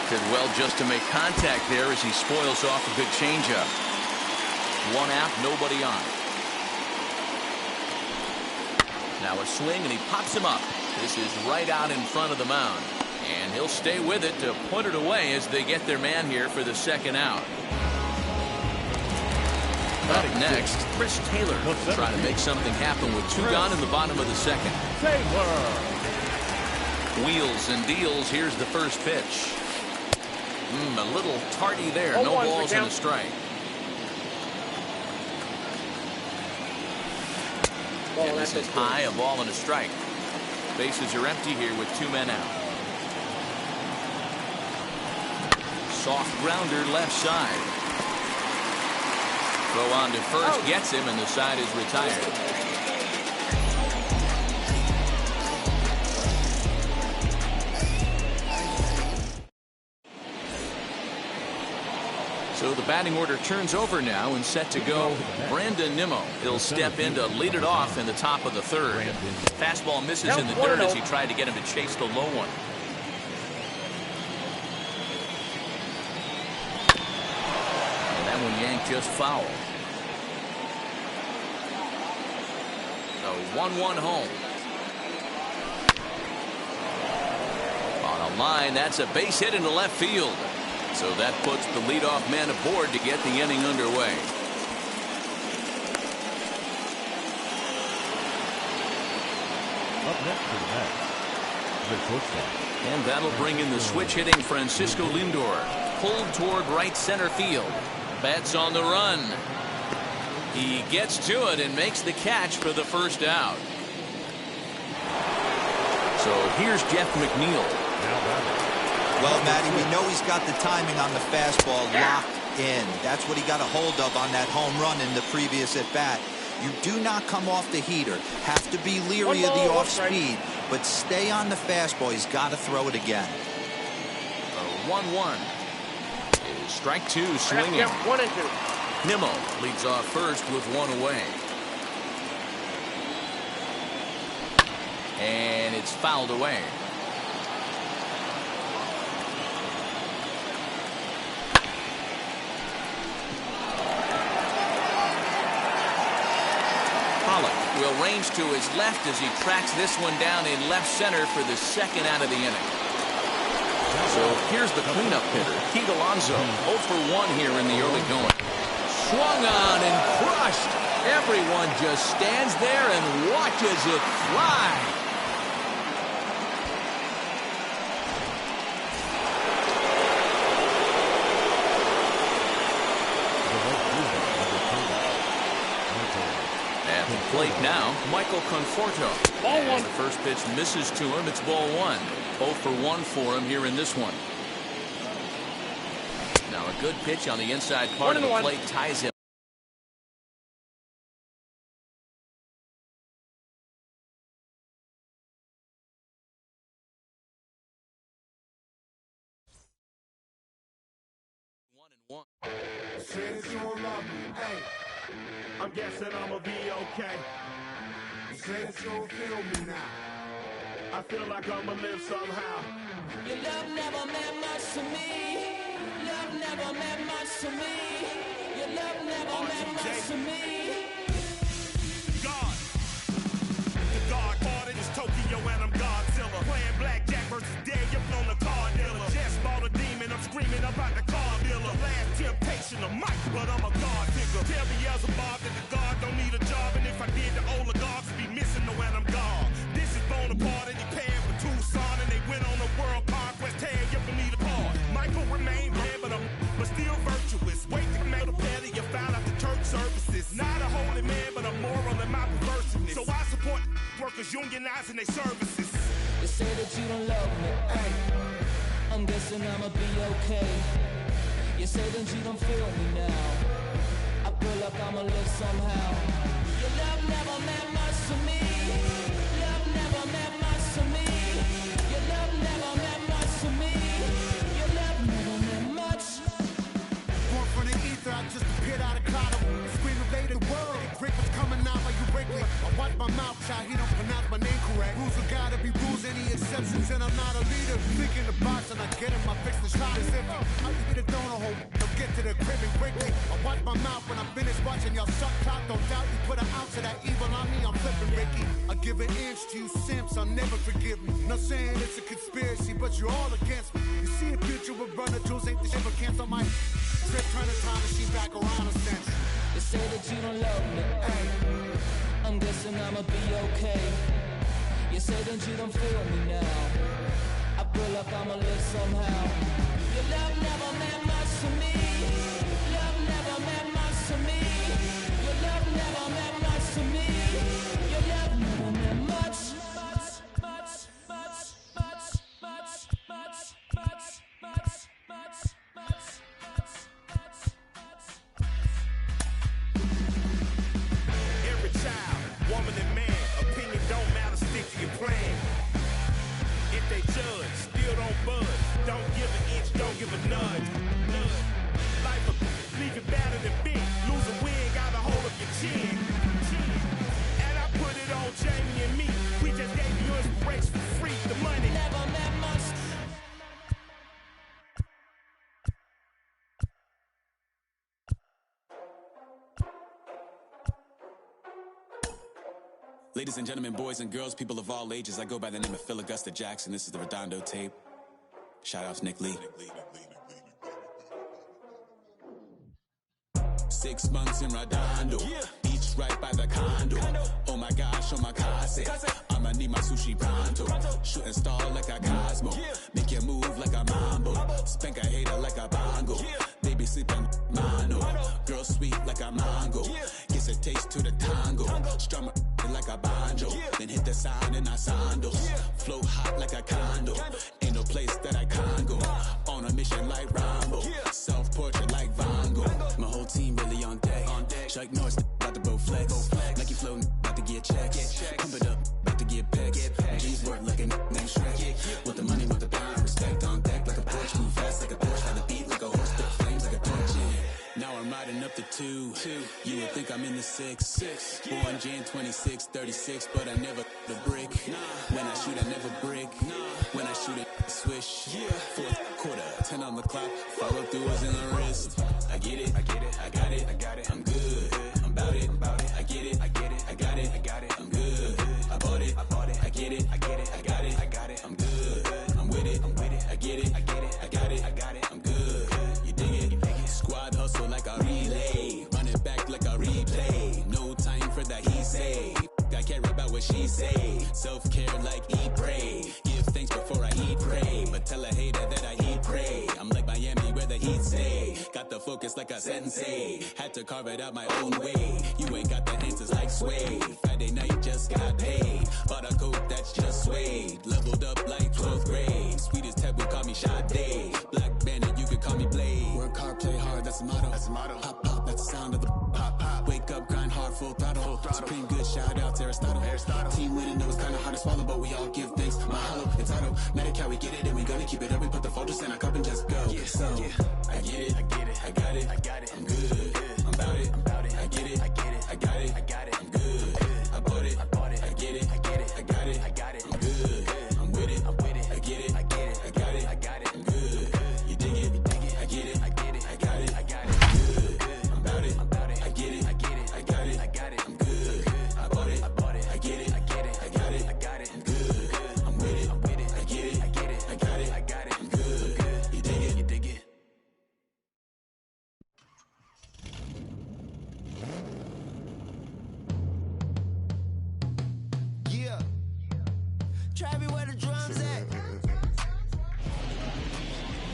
Did well just to make contact there as he spoils off a good changeup. 1 out, nobody on. Now a swing, and he pops him up. This is right out in front of the mound. And he'll stay with it to put it away as they get their man here for the second out. Up next, Chris Taylor trying to make something happen with 2 gone in the bottom of the second. Taylor. Wheels and deals. Here's the first pitch. A little tardy there. No balls and a strike. And this is high, a ball and a strike. Bases are empty here with 2 men out. Soft grounder left side. Throw on to first, gets him, and the side is retired. So the batting order turns over now and set to go. Brandon Nimmo. He'll step in to lead it off in the top of the third. Fastball misses in the dirt as he tried to get him to chase the low one. And that one yanked just foul. So 1-1 home. On a line, that's a base hit into left field. So that puts the leadoff man aboard to get the inning underway. Up next for the Mets, the shortstop. And that'll bring in the switch hitting Francisco Lindor. Pulled toward right center field. Bats on the run. He gets to it and makes the catch for the first out. So here's Jeff McNeil. Well, Matty, we know he's got the timing on the fastball locked in. That's what he got a hold of on that home run in the previous at-bat. You do not come off the heater. Have to be leery of the off-speed, but stay on the fastball. He's got to throw it again. 1-1 is strike two swinging. Yep, 1 and 2. Nimmo leads off first with one away. And it's fouled away. Pollock will range to his left as he tracks this one down in left center for the second out of the inning. So here's the cleanup hitter, Pete Alonso, 0 for 1 here in the early going. Swung on and crushed. Everyone just stands there and watches it fly. At the plate now, Michael Conforto. Ball one. As the first pitch misses to him, it's ball 1. 0 for 1 for him here in this one. Now a good pitch on the inside part of the plate ties him. Since you don't love me, hey, I'm guessing I'ma be okay. Since you don't feel me now, I feel like I'ma live somehow. Your love never meant much to me. Love never meant much to me. Your love never meant much to me. God, the God part is Tokyo and I'm Godzilla. Playing blackjack versus dead, you're on the card dealer. Just bought a demon, I'm screaming about the car dealer. Last temptation of Mike, but I'm a God digger. Tell Beelzebub that the God don't need a job, and if I did, the oligarchs would be missing the when I'm gone. This is Bonaparte and he paying for Tucson, and they went on a world conquest, tear you from me apart. Michael remained dead, but still virtuous. Wait to make the better, you found out the church services. Not a holy man, but a moral in my perverseness. So I support workers unionizing their services. You say that you don't love me, hey, I'm guessing I'ma be okay. You say that you don't feel me now, I feel like I'ma live somehow. Your love never meant much to me. Love never meant much to me. Your love never meant much to me. Your love never meant much. Born from the ether, I just appeared out of cloud. Scream invade the world. Rick was coming out like you Wrigley. I watch my mouth, child, he don't pronounce my name correct. Rules are gotta be rules, any exceptions, and I'm not a leader. Think in the box and I get him, I fix the shot as if I get a donut hole. Don't get to the crib and quickly. I watch my mouth when I'm finished watching y'all suck clock. Don't doubt you put an ounce of that evil on me, I'm flipping Ricky. I give an inch to you simps, I'll never forgive me. Not saying it's a conspiracy, but you're all against me. You see a future with runner jewels, ain't the shit, but cancel my trip, turn the time machine back around a sense. You say that you don't love me, hey, I'm guessing I'ma be okay. You say that you don't feel me now, I feel like I'ma live somehow. Your love never meant much to me. Love never meant much to me. Your love never meant much to me. Your love never meant much. Every child, woman and man, opinion don't matter, stick to your plan. If they judge, still don't budge, don't give an inch, don't give a nudge. Life will leave you battered and big, lose a win, got a hold of your chin. And I put it on Jamie and me, we just gave you inspiration for free, the money Never meant much. Ladies and gentlemen, boys and girls, people of all ages, I go by the name of Phil Augusta Jackson. This is the Redondo tape. Shout out to Nick Lee. 6 months in Redondo, each right by the condo. Oh my gosh, oh my casa, I'ma need my sushi pronto. Shooting star like a Cosmo, make you move like a mambo. Spank a hater like a bongo. They babysitter, mano. Girl sweet like a mango. Kiss a taste to the tango. Strum it like a banjo. Then hit the sound in our sandals. Flow hot like a condo. Ain't no place that I can't go. On a mission like Rambo. Self-portrait like Van Gogh. My whole team really on deck. Chuck Norris about to bow flex. Nike flow about to get checks. Pump it up, about to get pecks. G's work like a named Shrek. With the money, with the power, respect on deck like a Porsche. Move fast like a Porsche. By the beat like a horse. Spit flames like a torch. Now I'm riding up the 2. You would think I'm in the 6. Born Jan 26, 36, but I never the brick. When I shoot, I never brick. When I shoot it, swish. Fourth quarter, 10 on the clock. Follow through is in the wrist. I get it, I got it, I'm good. I'm about it, I get it, I got it, I'm good. I bought it, I get it, I got it, I'm good. I'm with it, I get it, I got it, I'm good. You dig it? Squad hustle like a relay, run it back like a replay. No time for that he say. I care about what she say. Self-care like eat, pray. Give thanks before I eat, pray. But tell a hater that I eat, pray. I'm like Miami where the heat say. Got the focus like a sensei. Had to carve it out my own way. You ain't got the answers like sway. Friday night just got paid. Bought a coat that's just suede. Leveled up like 12th grade. Sweetest taboo call me Sade. Black Bandit, you could call me Blade. Work hard, play hard, that's the motto. Pop, pop, that's the sound of the pop, pop. Wake up, grind hard, full throttle. Supreme good, shout out to Aristotle. Team winning, know it's kinda hard to swallow, but we all give thanks. My hollow, it's auto. Matter how we get it, and we gonna keep it up. We put the focus in our cup and just go. So, I get it, I got it, I'm good. I'm about it, I get it, I got it, I'm good. I bought it, I get it, I got it, I'm good. I'm with it, I get it, I got it, I'm good. You dig it, I get it, I got it, I'm good. I'm about it, I get it, I got it, I'm good. I bought it, I get it, I got it, I'm good. I'm with it, I get it, I got it, I'm good. You dig it, Yeah. Try me where the drums at.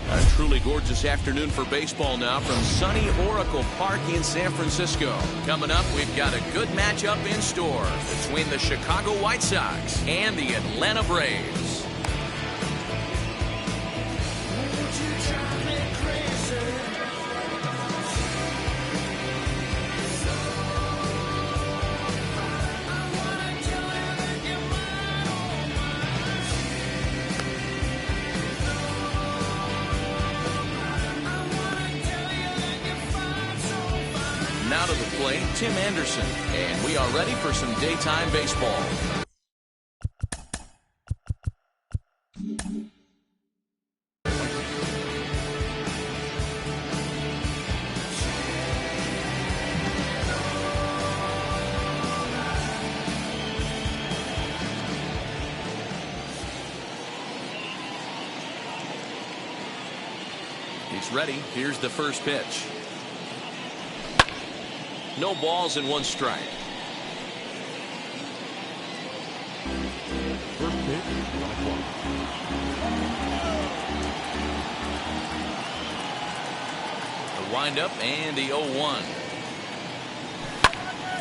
A truly gorgeous afternoon for baseball now from sunny Oracle Park in San Francisco. Coming up, we've got a good matchup in store between the Chicago White Sox and the Atlanta Braves. Now to the plate, Tim Anderson, and we are ready for some daytime baseball. He's ready. Here's the first pitch. No balls and 1 strike. First pitch, 1-1. The windup and the 0-1.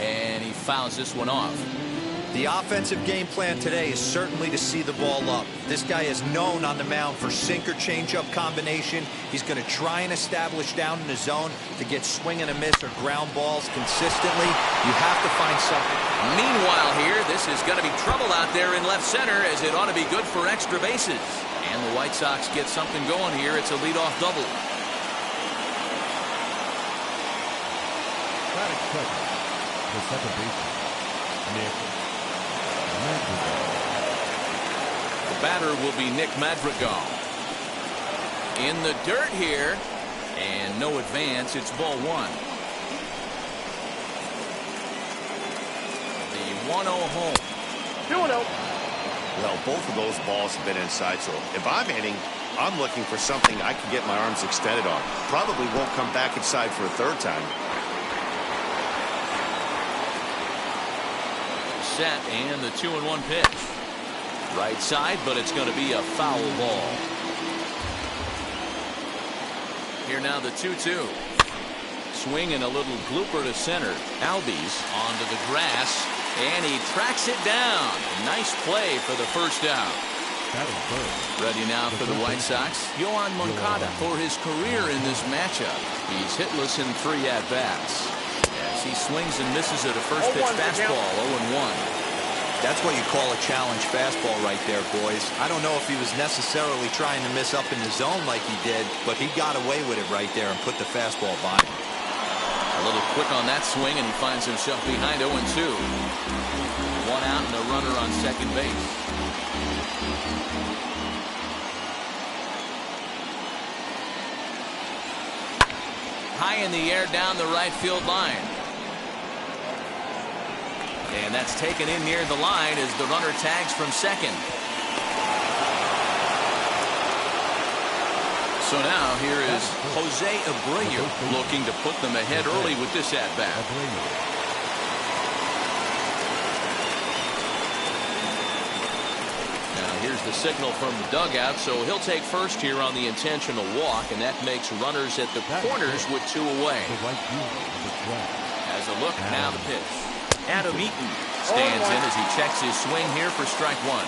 And he fouls this one off. The offensive game plan today is certainly to see the ball up. This guy is known on the mound for sinker changeup combination. He's going to try and establish down in the zone to get swing and a miss or ground balls consistently. You have to find something. Meanwhile here, this is going to be trouble out there in left center, as it ought to be good for extra bases. And the White Sox get something going here. It's a leadoff double. Batting second, the second baseman, Nick Madrigal. The batter will be Nick Madrigal. In the dirt here, and no advance. It's ball 1. The 1-0 home. 2-0. Well, both of those balls have been inside, so if I'm hitting, I'm looking for something I can get my arms extended on. Probably won't come back inside for a third time. Set, and the 2-1 pitch. Right side, but it's going to be a foul ball. Here now the 2-2. Swing and a little blooper to center. Albies onto the grass, and he tracks it down. Nice play for the first down. Ready now for the White Sox, Yoan Moncada for his career in this matchup. He's hitless in 3 at-bats. As he swings and misses at a first-pitch fastball, 0-1. That's what you call a challenge fastball right there, boys. I don't know if he was necessarily trying to miss up in the zone like he did, but he got away with it right there and put the fastball by him. A little quick on that swing, and he finds himself behind 0-2. 1 out and a runner on second base. High in the air down the right field line. And that's taken in near the line as the runner tags from second. So now here is Jose Abreu looking to put them ahead early with this at-bat. Now here's the signal from the dugout, so he'll take first here on the intentional walk, and that makes runners at the corners with 2 away. As a look, now the pitch. Adam Eaton stands in as he checks his swing here for strike 1.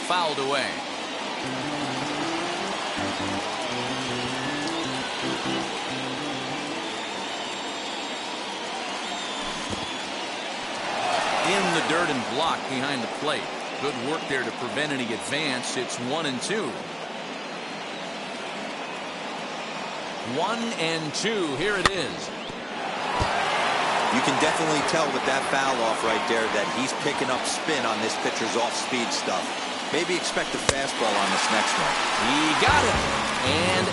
Fouled away. In the dirt and blocked behind the plate. Good work there to prevent any advance. It's 1-2. 1-2. Here it is. You can definitely tell with that foul off right there that he's picking up spin on this pitcher's off-speed stuff. Maybe expect a fastball on this next one. He got it. And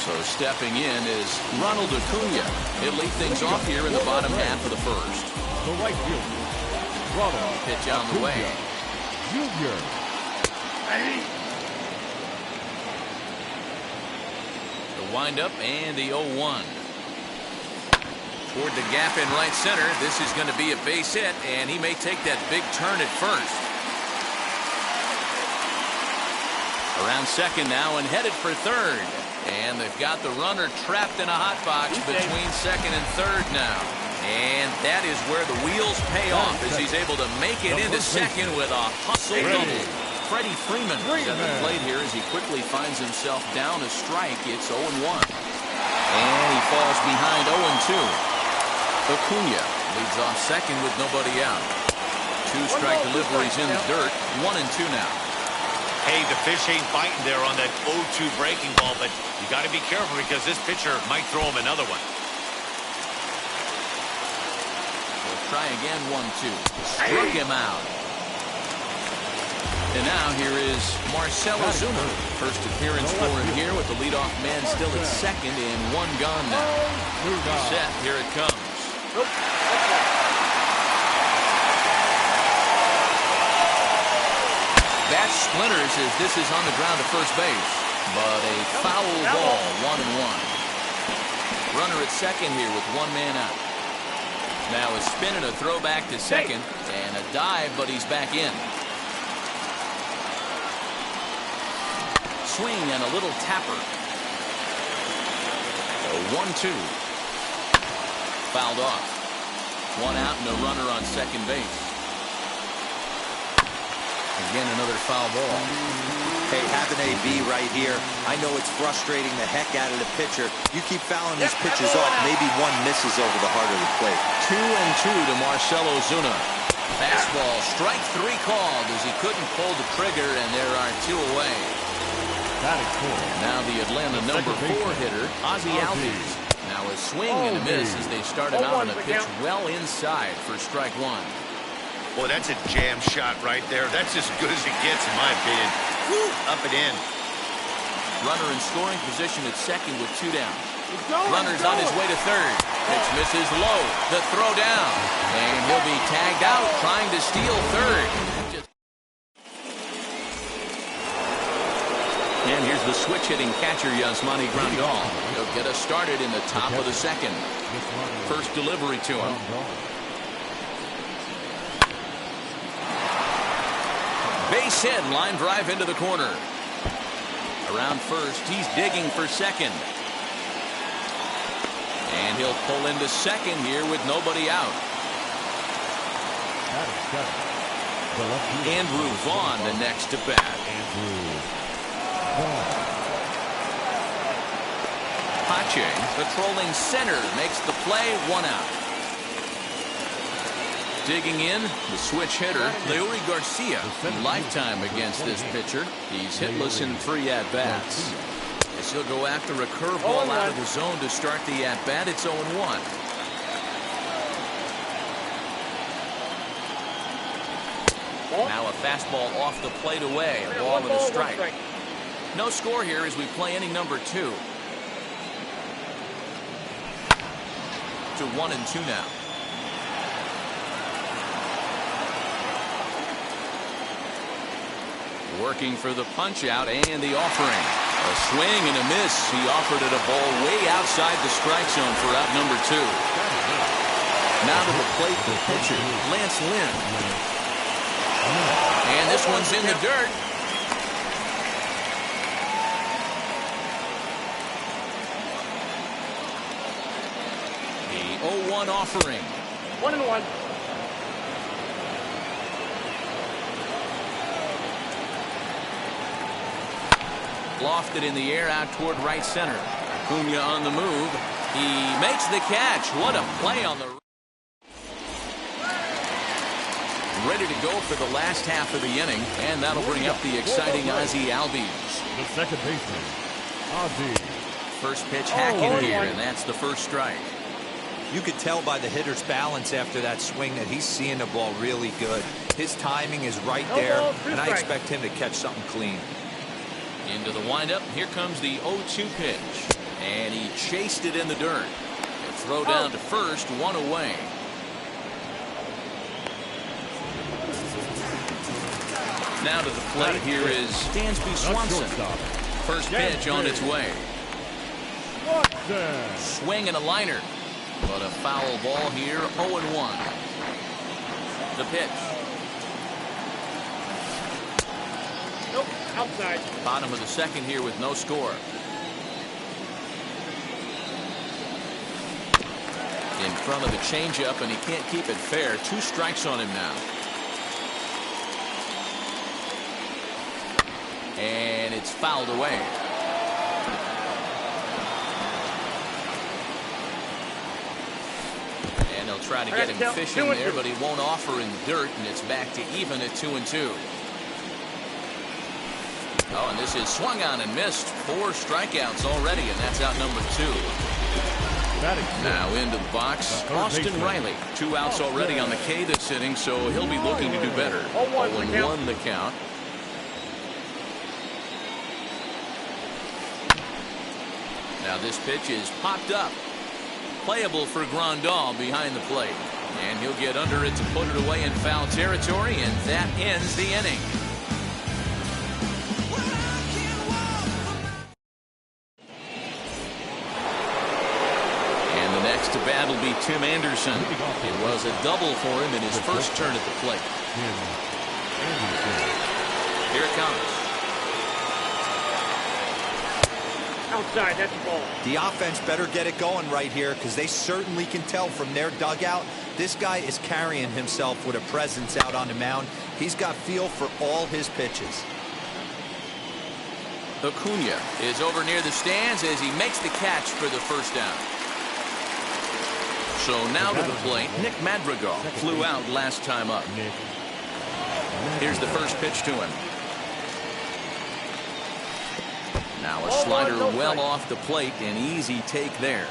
so stepping in is Ronald Acuna. He'll lead things off here in the bottom half of the first. The right fielder, Ronald Pitch on the way. Jr. The windup and the 0-1. Toward the gap in right center. This is going to be a base hit, and he may take that big turn at first. Around second now and headed for third. And they've got the runner trapped in a hot box between second and third now. And that is where the wheels pay off as he's able to make it into second with a hustle double. Freddie Freeman is at the plate here as he quickly finds himself down a strike. It's 0-1. And he falls behind 0-2. Acuna leads off second with nobody out. 2 strike deliveries in the dirt. 1-2 now. Hey, the fish ain't biting there on that 0-2 breaking ball, but you got to be careful because this pitcher might throw him another one. We'll try again. 1-2. Struck him out. And now here is Marcell Ozuna. First appearance for him here with the leadoff man still at second and 1 gone now. Set. Here it comes. That splinters as this is on the ground to first base. But a foul ball. 1-1. Runner at second here with 1 man out. Now a spin and a throw back to second. And a dive, but he's back in. Swing and a little tapper. A 1-2. Fouled off. 1 out and a runner on second base. Again, another foul ball. Hey, have an AB right here. I know it's frustrating the heck out of the pitcher. You keep fouling these pitches off, maybe one misses over the heart of the plate. 2-2 to Marcell Ozuna. Fastball, strike 3 called as he couldn't pull the trigger, and there are 2 away. Now the Atlanta number 4 hitter, Ozzie Albies. Now a swing and a miss as they started out on a pitch well inside for strike 1. Boy, that's a jam shot right there. That's as good as it gets, in my opinion. Woo, up and in. Runner in scoring position at second with 2 down. Runner's on his way to third. Pitch misses low. The throw down. And he'll be tagged out trying to steal third. And here's the switch-hitting catcher, Yasmani Grandal. He'll get us started in the top of the second. First delivery to him. Base hit, line drive into the corner. Around first, he's digging for second. And he'll pull into second here with nobody out. Andrew Vaughn, the next to bat. Pache patrolling center, makes the play, 1 out. Digging in, the switch hitter, Leury Garcia. Lifetime against this pitcher. He's hitless in 3 at-bats. As he'll go after a curveball out of the zone to start the at-bat, it's 0-1. Now a fastball off the plate away, a ball with a strike. No score here as we play inning number 2. To 1-2 now. Working for the punch out and the offering. A swing and a miss. He offered it a ball way outside the strike zone for out number 2. Now to the plate, the pitcher, Lance Lynn. And this one's in the dirt. The 0-1 offering. 1-1. Lofted in the air out toward right center. Acuna on the move. He makes the catch. What a play on the... Ready to go for the last half of the inning, and that'll bring up the exciting Ozzie Albies. The second baseman, Ozzie. First pitch hacking here, and that's the first strike. You could tell by the hitter's balance after that swing that he's seeing the ball really good. His timing is right there, and I expect him to catch something clean. Into the windup, here comes the 0-2 pitch, and he chased it in the dirt. A throw down to first, 1 away. Now to the plate here is Dansby Swanson. First pitch on its way. Swing and a liner. But a foul ball here, 0-1. The pitch. Nope, outside. Bottom of the second here with no score. In front of the changeup, and he can't keep it fair. 2 strikes on him now. And it's fouled away. And they'll try to get him fishing there, but he won't offer in the dirt, and it's back to even at 2-2. Oh, and this is swung on and missed. 4 strikeouts already, and that's out number 2. Now into the box, Austin Riley. 2 outs already on the K this inning, so he'll be looking to do better. 0-1 the count. Now this pitch is popped up. Playable for Grandal behind the plate. And he'll get under it to put it away in foul territory, and that ends the inning. And the next to bat will be Tim Anderson. It was a double for him in his first turn at the plate. Here it comes. Outside, that's the ball. The offense better get it going right here, because they certainly can tell from their dugout this guy is carrying himself with a presence out on the mound. He's got feel for all his pitches. Acuna is over near the stands as he makes the catch for the first down. So now to the plate, Nick Madrigal flew out last time up. Here's the first pitch to him. Now a slider well off the plate, an easy take there.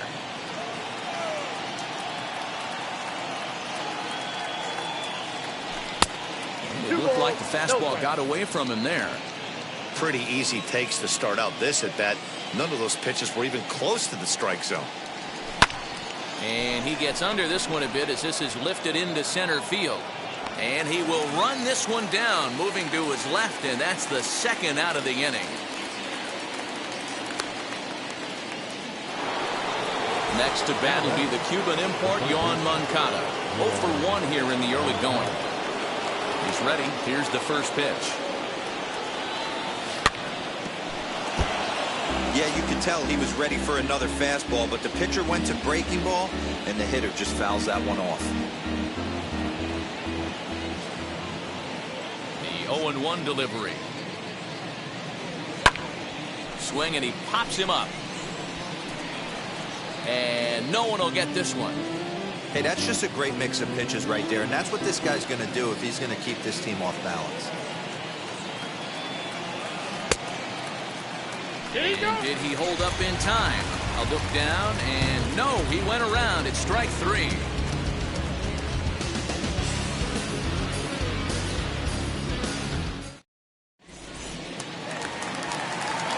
It looked like the fastball got away from him there. Pretty easy takes to start out this at bat. None of those pitches were even close to the strike zone. And he gets under this one a bit as this is lifted into center field. And he will run this one down, moving to his left, and that's the second out of the inning. Next to bat will be the Cuban import, Yoan Moncada. 0 for 1 here in the early going. He's ready. Here's the first pitch. Yeah, you could tell he was ready for another fastball, but the pitcher went to breaking ball, and the hitter just fouls that one off. The 0-1 delivery. Swing, and he pops him up. And no one will get this one. Hey, that's just a great mix of pitches right there, and that's what this guy's going to do if he's going to keep this team off balance. And did he hold up in time? A look down, and no, he went around. It's strike 3.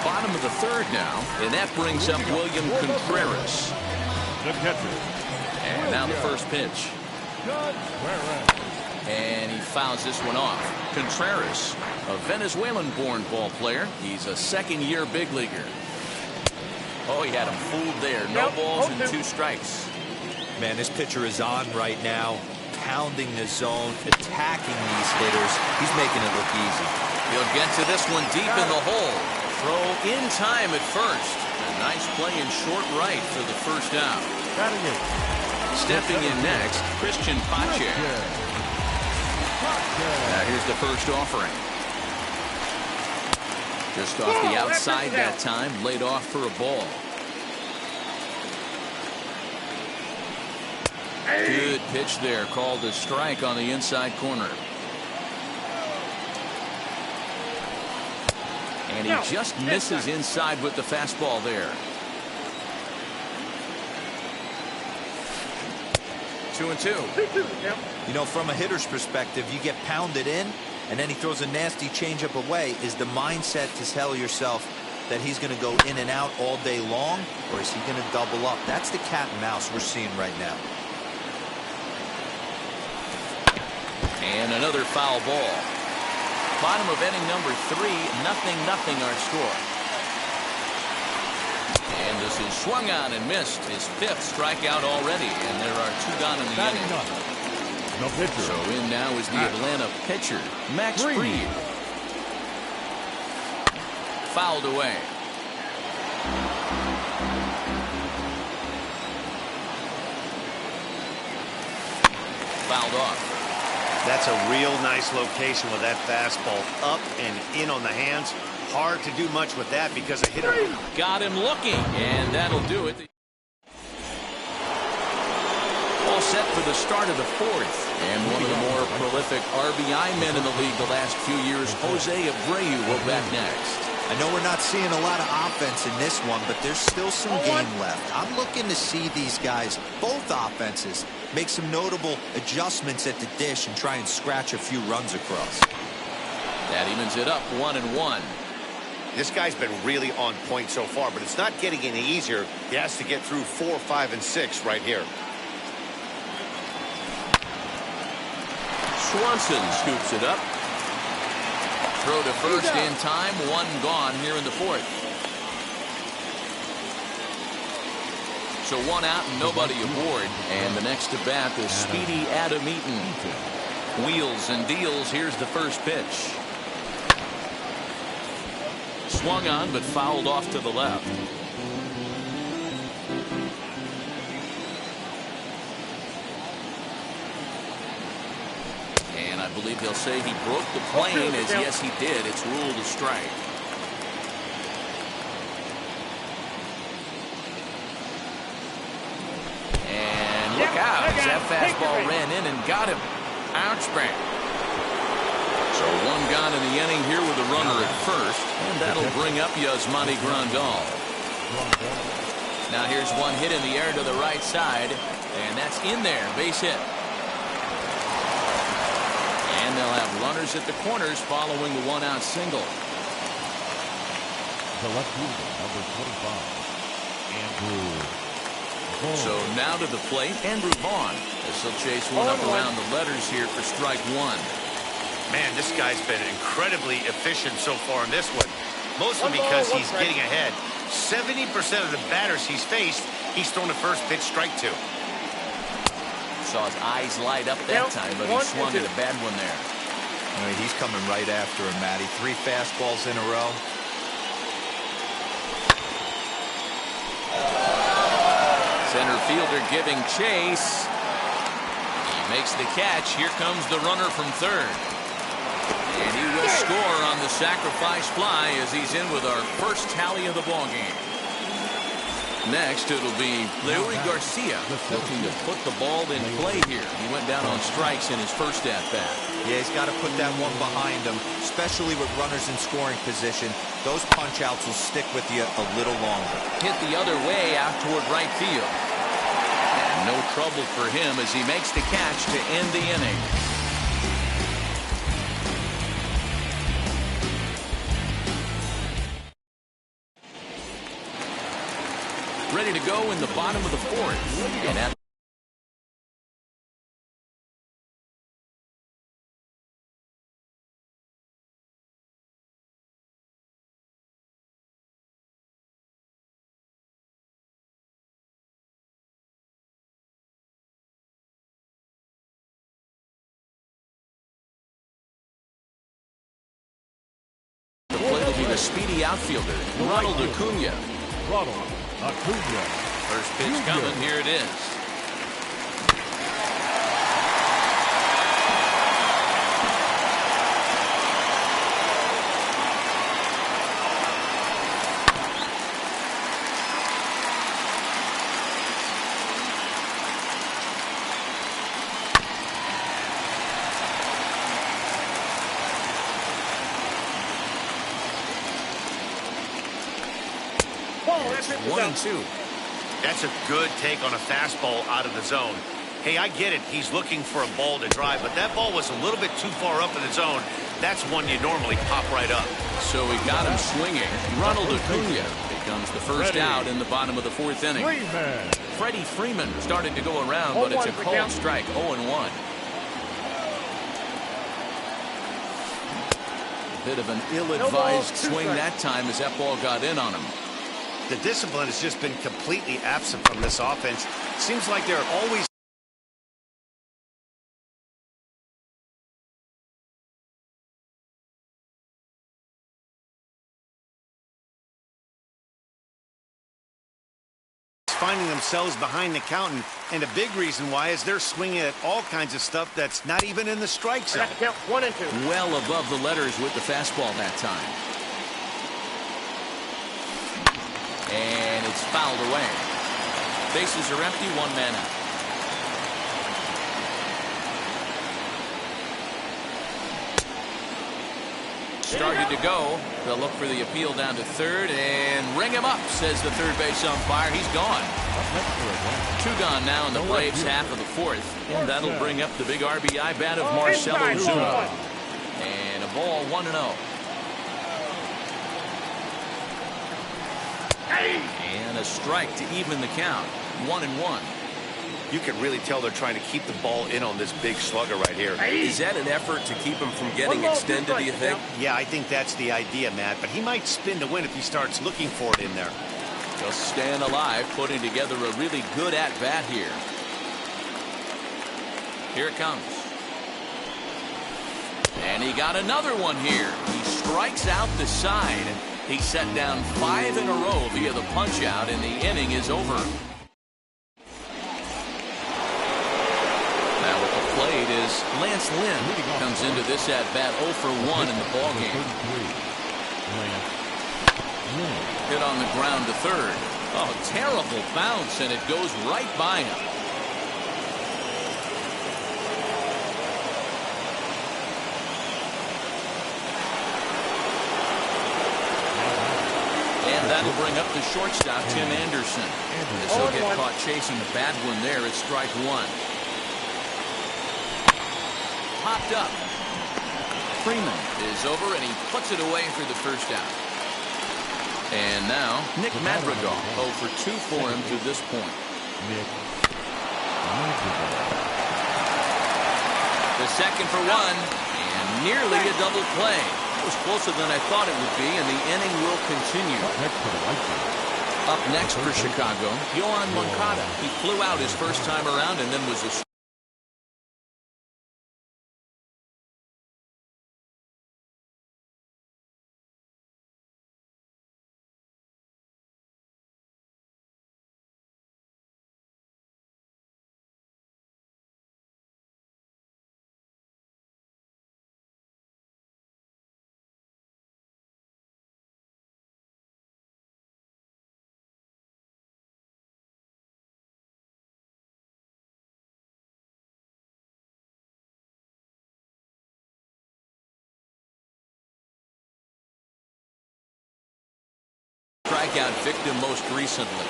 Bottom of the 3rd now, and that brings up William Contreras. The catcher. And now the first pitch. And he fouls this one off. Contreras, a Venezuelan-born ball player. He's a second-year big leaguer. Oh, he had him fooled there. No balls and 2 strikes. Man, this pitcher is on right now, pounding the zone, attacking these hitters. He's making it look easy. He'll get to this one deep in the hole. Throw in time at first. A nice play in short right for the first out. Stepping in next, Christian Pache. Now here's the first offering. Just off the outside that time, laid off for a ball. Good pitch there, called a strike on the inside corner. And he just misses inside with the fastball there. 2-2. You know, from a hitter's perspective, you get pounded in, and then he throws a nasty changeup away. Is the mindset to tell yourself that he's going to go in and out all day long, or is he going to double up? That's the cat and mouse we're seeing right now. And another foul ball. Bottom of inning number 3, 0-0 our score. And this is swung on and missed. His 5th strikeout already, and there are 2 gone in the inning. No pitcher. So in now is the Atlanta pitcher, Max Fried. Fouled away. Fouled off. That's a real nice location with that fastball up and in on the hands. Hard to do much with that because a hitter got him looking, and that'll do it. All set for the start of the 4th, and one of the more prolific RBI men in the league the last few years, Jose Abreu, will bat next. I know we're not seeing a lot of offense in this one, but there's still some game left. I'm looking to see these guys, both offenses, make some notable adjustments at the dish and try and scratch a few runs across. That evens it up 1-1. This guy's been really on point so far, but it's not getting any easier. He has to get through 4, 5, and 6 right here. Swanson scoops it up. Throw to first in time. 1 gone here in the 4th. So 1 out and nobody aboard. And the next to bat is Speedy Adam Eaton. Wheels and deals. Here's the first pitch. Swung on but fouled off to the left. And I believe they'll say he broke the plane, as yes he did. It's ruled a strike. And look out as that fastball ran in and got him. Ouch bang. So 1 gone in the inning here with a runner at first, and that'll bring up Yasmani Grandal. Now here's one hit in the air to the right side, and that's in there, base hit. And they'll have runners at the corners following the 1-out single. The left fielder, number 25, Andrew Vaughn. So now to the plate, Andrew Vaughn, as he'll chase one up around the letters here for strike 1. Man, this guy's been incredibly efficient so far in this one. Mostly because he's getting ahead. 70% of the batters he's faced, he's thrown the first pitch strike to. Saw his eyes light up that time, but he swung at a bad one there. I mean, he's coming right after him, Matty. 3 fastballs in a row. Center fielder giving chase. He makes the catch. Here comes the runner from third. And he will score on the sacrifice fly as he's in with our first tally of the ballgame. Next, it'll be Leury Garcia looking to put the ball in play here. He went down on strikes in his first at-bat. Yeah, he's got to put that one behind him, especially with runners in scoring position. Those punch-outs will stick with you a little longer. Hit the other way out toward right field. And no trouble for him as he makes the catch to end the inning. Ready to go in the bottom of the fourth. And at the plate will be the speedy outfielder, Ronald Acuna. Ronald Acuna. First pitch coming. Here it is. It's 1-2. That's a good take on a fastball out of the zone. Hey, I get it. He's looking for a ball to drive, but that ball was a little bit too far up in the zone. That's one you normally pop right up. So he got him swinging. Ronald Acuna becomes the first out in the bottom of the fourth inning. Freddie Freeman started to go around, but it's a cold strike, 0-1. Bit of an ill-advised swing that time as that ball got in on him. The discipline has just been completely absent from this offense. Seems like they're always finding themselves behind the count, and a big reason why is they're swinging at all kinds of stuff that's not even in the strike zone. Count 1 and 2. Well above the letters with the fastball that time. And it's fouled away. Bases are empty, one man out. Started to go. They'll look for the appeal down to third and ring him up, says the third base umpire. He's gone. Two gone now in the Braves half of the fourth. And that'll bring up the big RBI bat of Marcell Ozuna. And a ball 1-0. And a strike to even the count. 1-1. You can really tell they're trying to keep the ball in on this big slugger right here. Is that an effort to keep him from getting extended, do you think? Yeah, I think that's the idea, Matt. But he might spin to win if he starts looking for it in there. Just staying alive, putting together a really good at-bat here. Here it comes. And he got another one here. He strikes out the side. He set down 5 in a row via the punch-out, and the inning is over. Plate is Lance Lynn comes into this at bat 0 for 1 in the ballgame. Hit on the ground to third. Oh, terrible bounce, and it goes right by him. And that'll bring up the shortstop, Tim Anderson. As he'll get caught chasing a bad one there at strike 1. Popped up. Freeman is over, and he puts it away for the first out. And now Nick Madrigal, 0 for 2 for him to this point. The second for 1, and nearly a double play. It was closer than I thought it would be, and the inning will continue. Up next for Chicago, Yoan Moncada. He flew out his first time around and then was a strikeout victim most recently.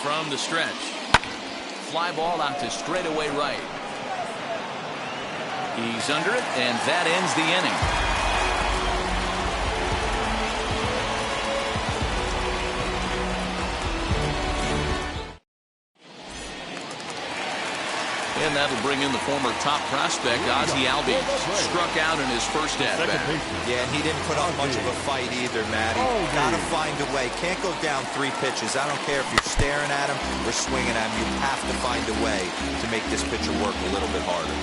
From the stretch. Fly ball out to straightaway right. He's under it, and that ends the inning. And that'll bring in the former top prospect, Ozzie Albies. Struck out in his first at-bat. Yeah, and he didn't put up much of a fight either, Matty. Gotta find a way. Can't go down 3 pitches. I don't care if you're staring at him or swinging at him. You have to find a way to make this pitcher work a little bit harder.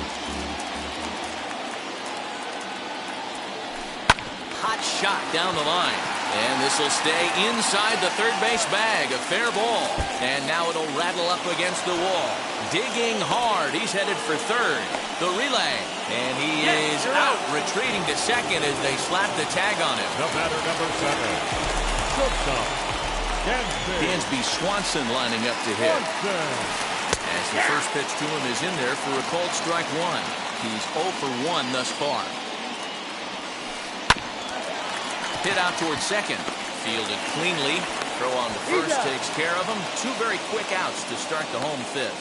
Hot shot down the line. And this will stay inside the third base bag. A fair ball. And now it'll rattle up against the wall. Digging hard. He's headed for third. The relay. And he is out, retreating to second as they slap the tag on him. The batter, number 7. Shortstop, Dansby Swanson lining up to hit. As the first pitch to him is in there for a called strike 1. He's 0 for 1 thus far. Hit out towards second. Fielded cleanly. Throw on to first takes care of him. 2 very quick outs to start the home 5th.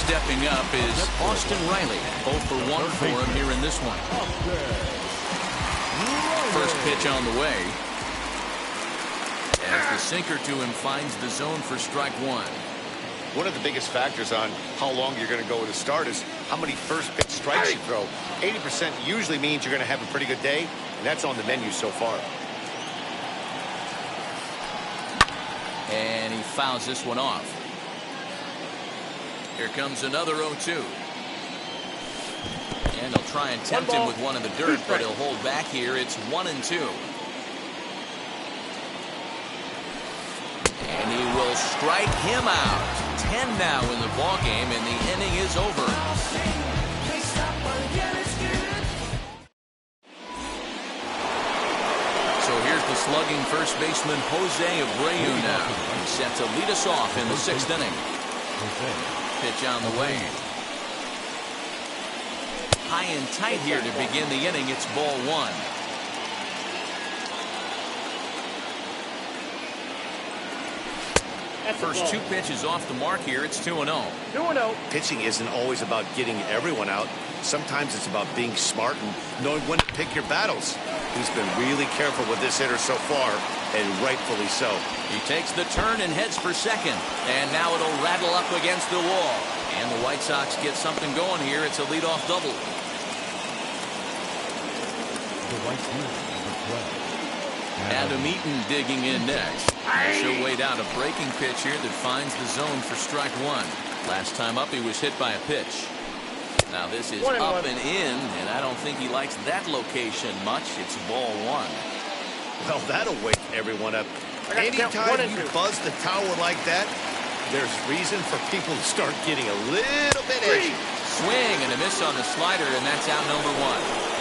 Stepping up is Austin Riley. 0 for 1 for him here in this one. First pitch on the way. As the sinker to him finds the zone for strike 1. One of the biggest factors on how long you're going to go with a start is how many first pitch strikes you throw. 80% usually means you're going to have a pretty good day, and that's on the menu so far. And he fouls this one off. Here comes another 0-2. And he'll try and tempt him with one in the dirt, but he'll hold back here. It's 1-2. And he will strike him out. 10 now in the ball game, and the inning is over. So here's the slugging first baseman Jose Abreu now. He's set to lead us off in the 6th inning. Pitch on the way. High and tight here to begin the inning. It's ball 1. First 2 pitches off the mark here. It's 2-0. 2-0. Pitching isn't always about getting everyone out. Sometimes it's about being smart and knowing when to pick your battles. He's been really careful with this hitter so far, and rightfully so. He takes the turn and heads for second. And now it'll rattle up against the wall. And the White Sox get something going here. It's a leadoff double. Adam Eaton digging in next. She'll wait out a breaking pitch here that finds the zone for strike 1. Last time up he was hit by a pitch. Now this is up and in, and I don't think he likes that location much. It's ball 1. Well, that'll wake everyone up. Anytime you buzz the tower like that, there's reason for people to start getting a little bit edgy. Swing and a miss on the slider, and that's out number 1.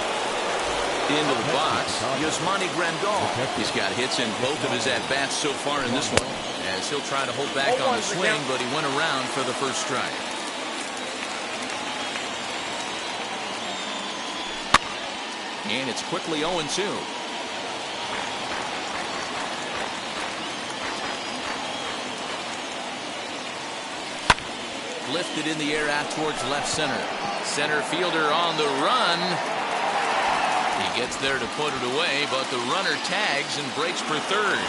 Into the box, Yasmani Grandal. He's got hits in both of his at-bats so far in this one. As he'll try to hold back on the swing, but he went around for the first strike. And it's quickly 0-2. Lifted in the air out towards left center. Center fielder on the run. He gets there to put it away, but the runner tags and breaks for third.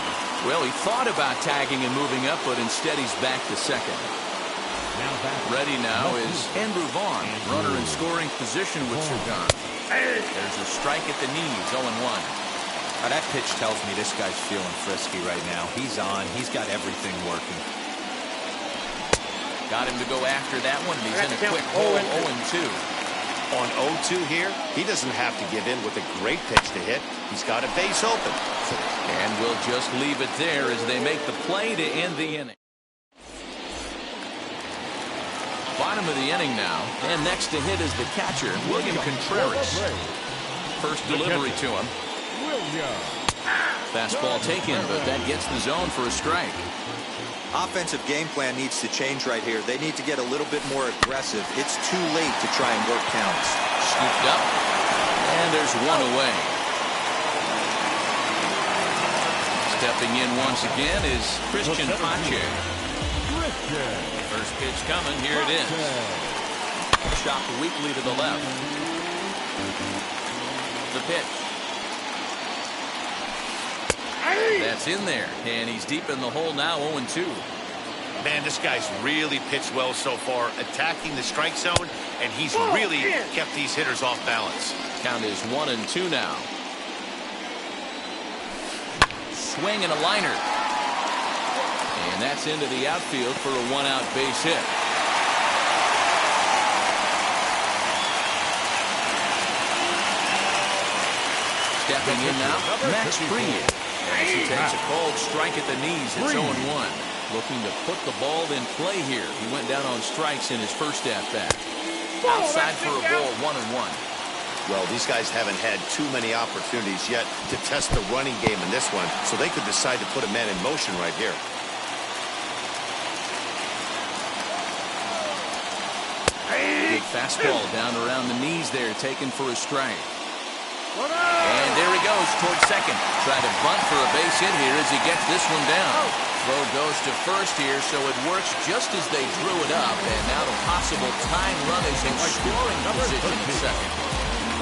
Well, he thought about tagging and moving up, but instead he's back to second. Ready now is Andrew Vaughn, runner in scoring position with Cergon. There's a strike at the knees, 0-1. Now that pitch tells me this guy's feeling frisky right now. He's on. He's got everything working. Got him to go after that one, and he's in a quick hole, 0-2. On 0-2 here, he doesn't have to give in with a great pitch to hit. He's got a base open. And we'll just leave it there as they make the play to end the inning. Bottom of the inning now, and next to hit is the catcher, William Contreras. First delivery to him. Fastball taken, but that gets the zone for a strike. Offensive game plan needs to change right here. They need to get a little bit more aggressive. It's too late to try and work counts. Scooped up. And there's one away. Stepping in once again is Christian Pache. First pitch coming. Here it is. Shot weakly to the left. The pitch. That's in there. And he's deep in the hole now, 0-2. Man, this guy's really pitched well so far, attacking the strike zone, and he's really kept these hitters off balance. Count is 1-2 now. Swing and a liner. And that's into the outfield for a one-out base hit. Stepping in now, Max Fried. As he takes a cold strike at the knees, it's 0-1. Looking to put the ball in play here. He went down on strikes in his first at-bat. Outside for a ball, 1-1. Well, these guys haven't had too many opportunities yet to test the running game in this one, so they could decide to put a man in motion right here. Big fastball down around the knees there, taken for a strike. And there he goes towards second. Try to bunt for a base hit here as he gets this one down. Throw goes to first here, so it works just as they drew it up. And now the possible tying run is in scoring position at second.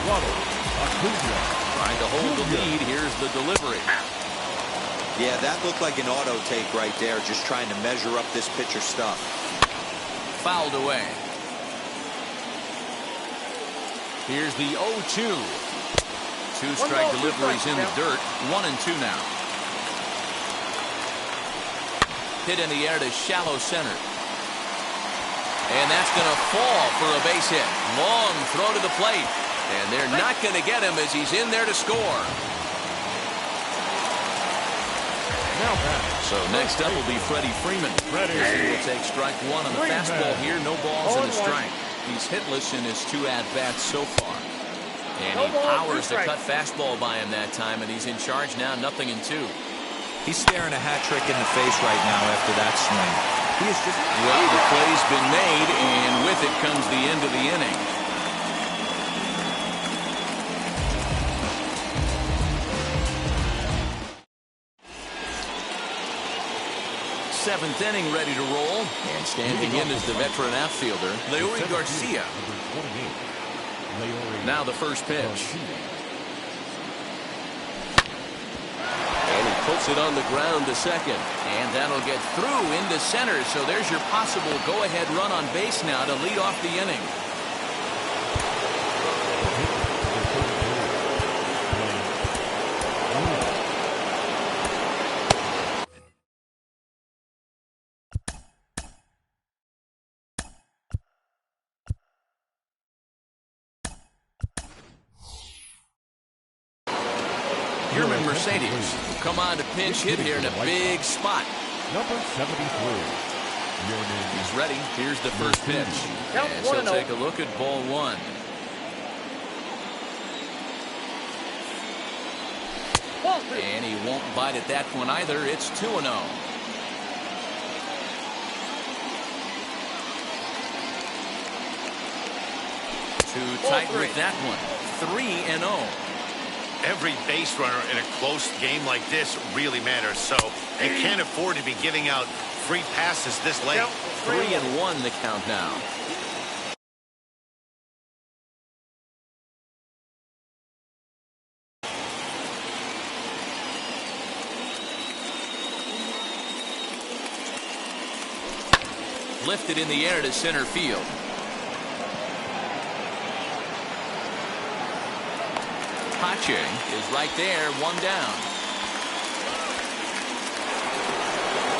Trying to hold the lead. Here's the delivery. Yeah, that looked like an auto take right there, just trying to measure up this pitcher's stuff. Fouled away. Here's the 0-2. Two-strike deliveries in the dirt. 1-2 now. Hit in the air to shallow center. And that's going to fall for a base hit. Long throw to the plate. And they're not going to get him as he's in there to score. So next up will be Freddie Freeman. He will take strike one on the fastball here. No balls in the strike. He's hitless in his two at-bats so far. And he powers the cut fastball by him that time, and he's in charge now, 0-2. He's staring a hat trick in the face right now after that swing. He is just... Well, the play's been made, and with it comes the end of the inning. Seventh inning ready to roll, and standing in is the veteran outfielder, Leury Garcia. Now the first pitch. And he puts it on the ground to second. And that'll get through into center. So there's your possible go-ahead run on base now to lead off the inning. German Mercedes will come on to pinch hit here in a big spot. Number 73. He's ready. Here's the first pitch. And he'll take a look at ball one. And he won't bite at that one either. It's 2-0. Too tight with that one. 3-0. Every base runner in a close game like this really matters, so you can't afford to be giving out free passes this late. 3-1 the count now. Lifted in the air to center field. Pache is right there, one down.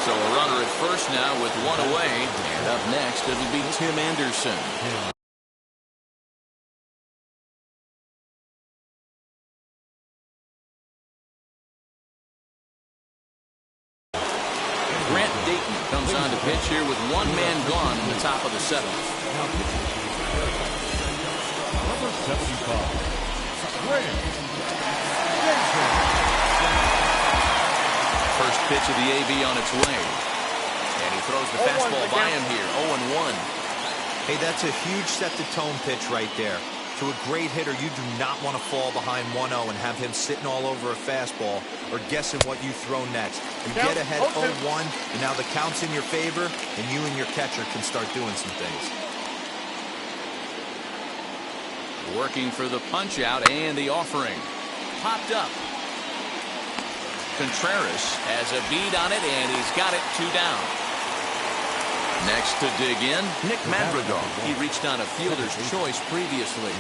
So a runner at first now with one away. And up next, it'll be Tim Anderson. Grant Dayton comes on to pitch here with one man gone in the top of the seventh. Number 75. First pitch of the AB on its way. And he throws the fastball by him here. 0-1. Hey, that's a huge set-the-tone pitch right there. To a great hitter, you do not want to fall behind 1-0 and have him sitting all over a fastball or guessing what you throw next. You get ahead 0-1, and now the count's in your favor, and you and your catcher can start doing some things. Working for the punch out and the offering. Popped up. Contreras has a bead on it, and he's got it 2 down. Next to dig in, Nick Madrigal. He reached on a fielder's choice previously.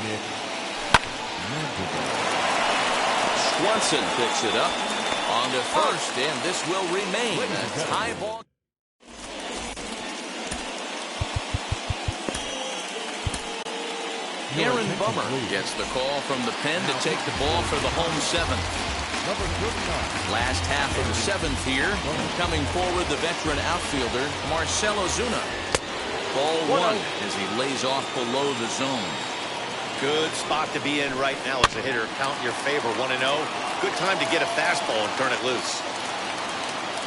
Swanson picks it up on to first, and this will remain a tie ball. Aaron Bummer gets the call from the pen to take the ball for the home 7th. Last half of the 7th here. Coming forward, the veteran outfielder, Marcell Ozuna. Ball 1 as he lays off below the zone. Good spot to be in right now as a hitter. Count in your favor, 1-0. Good time to get a fastball and turn it loose.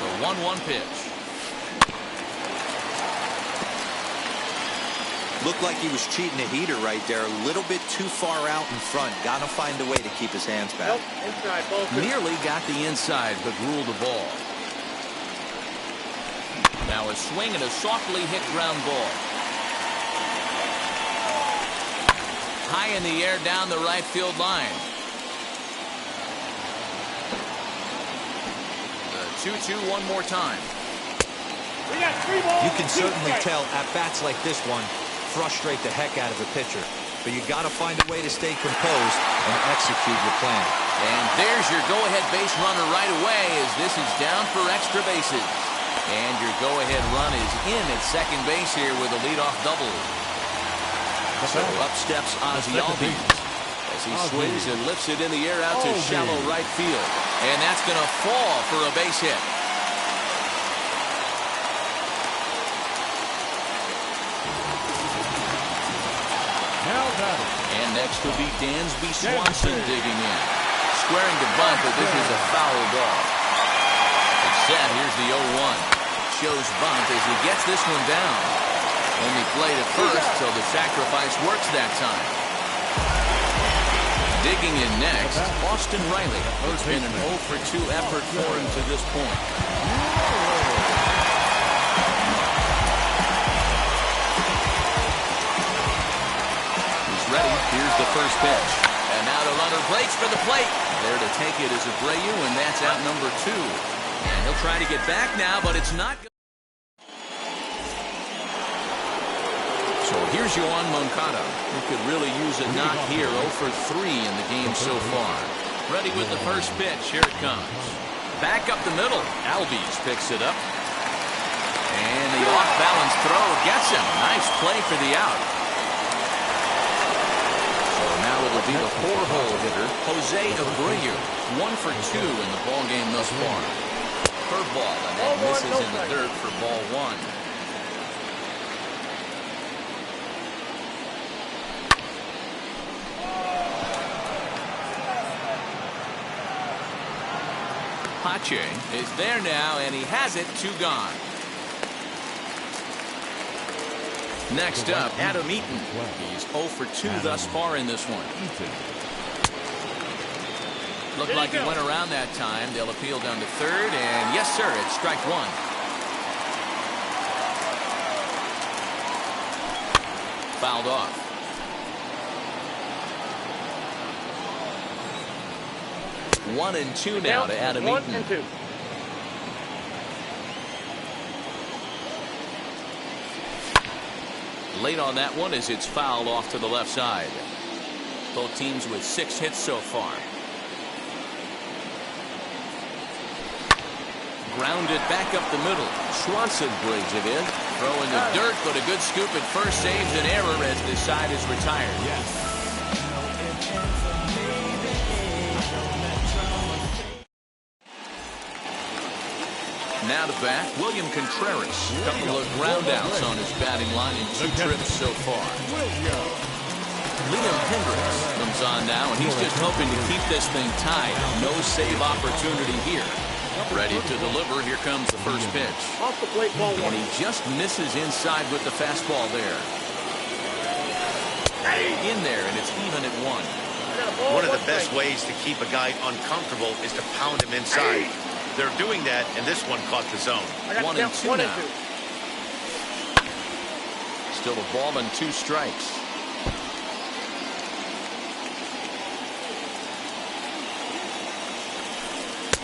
The 1-1 pitch. Looked like he was cheating a heater right there. A little bit too far out in front. Got to find a way to keep his hands back. Inside, ball 2. Nearly got the inside, but ruled the ball. Now a swing and a softly hit ground ball. High in the air down the right field line. The 2-2 one more time. We got 3 balls. You can certainly tell at bats like this one frustrate the heck out of a pitcher. But you got to find a way to stay composed and execute your plan. And there's your go-ahead base runner right away as this is down for extra bases. And your go-ahead run is in at second base here with a leadoff double. So up steps Ozzie Albies as he swings and lifts it in the air out to shallow right field. And that's going to fall for a base hit. And next will be Dansby Swanson digging in. Squaring to bunt, but this is a foul ball. It's set. Here's the 0-1. Shows bunt as he gets this one down. Only played at first, so the sacrifice works that time. Digging in next, Austin Riley. It's been an 0-for-2 effort for him to this point. Ready. Here's the first pitch. And now the runner breaks for the plate. There to take it is Abreu, and that's out number 2. And he'll try to get back now, but it's not. So here's Yoan Moncada, who could really use a knock here. 0-for-3 in the game so far. Ready with the first pitch. Here it comes. Back up the middle. Albies picks it up. And the off-balance throw gets him. Nice play for the out. Now it'll be the 4-hole hitter, Jose Abreu. 1-for-2 in the ball game thus far. Curveball, and that misses in the dirt for ball 1. Pache is there now, and he has it. 2 gone. Next up, Adam Eaton. He's 0-for-2 thus far in this one. Looked like he went around that time. They'll appeal down to third, and yes, sir, it's strike 1. Fouled off. One and two now to Adam Eaton. 1 and 2. Late on that one as it's fouled off to the left side. Both teams with 6 hits so far. Grounded back up the middle. Swanson brings it in. Throw in the dirt, but a good scoop at first saves an error as this side is retired. Yes. Now to bat, William Contreras. A couple of groundouts on his batting line in 2 trips so far. Liam Hendricks comes on now, and he's just hoping to keep this thing tied. No save opportunity here. Ready to deliver. Here comes the first pitch. Off the plate, ball 1. And he just misses inside with the fastball there. In there, and it's even at 1. One of the best ways to keep a guy uncomfortable is to pound him inside. They're doing that, and this one caught the zone. 1 and 2 now. Still a ball and 2 strikes.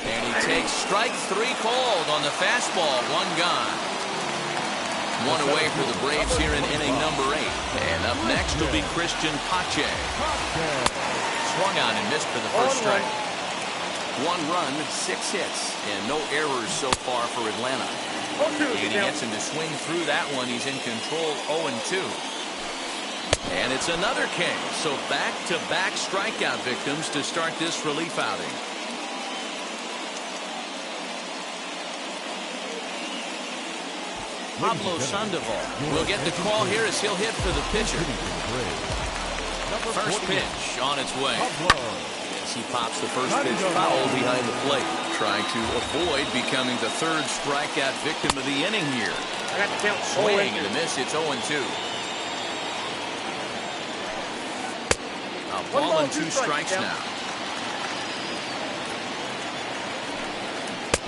And he takes strike 3 called on the fastball. 1 gone. 1 away for the Braves here in inning number 8. And up next will be Christian Pache. Swung on and missed for the first strike. 1 run, 6 hits, and no errors so far for Atlanta. And he gets him to swing through that one. He's in control, 0-2. And it's another K. So back-to-back strikeout victims to start this relief outing. Pablo Sandoval will get the call here as he'll hit for the pitcher. First pitch on its way. As he pops the first pitch foul behind the plate, trying to avoid becoming the 3rd strikeout victim of the inning here. Swing and a miss. It's 0-2. A ball and 2 strikes now.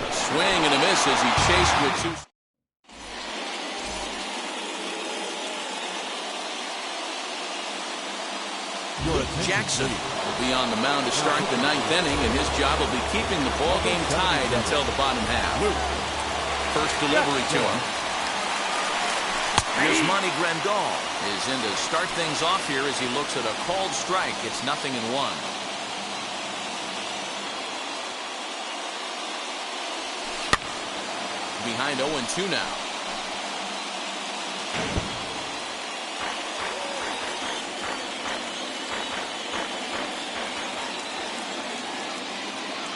A swing and a miss as he chased with 2. Jackson will be on the mound to start the 9th inning, and his job will be keeping the ball game tied until the bottom half. First delivery to him. Yasmani Grandal is in to start things off here as he looks at a called strike. It's 0-1. Behind 0-2 now.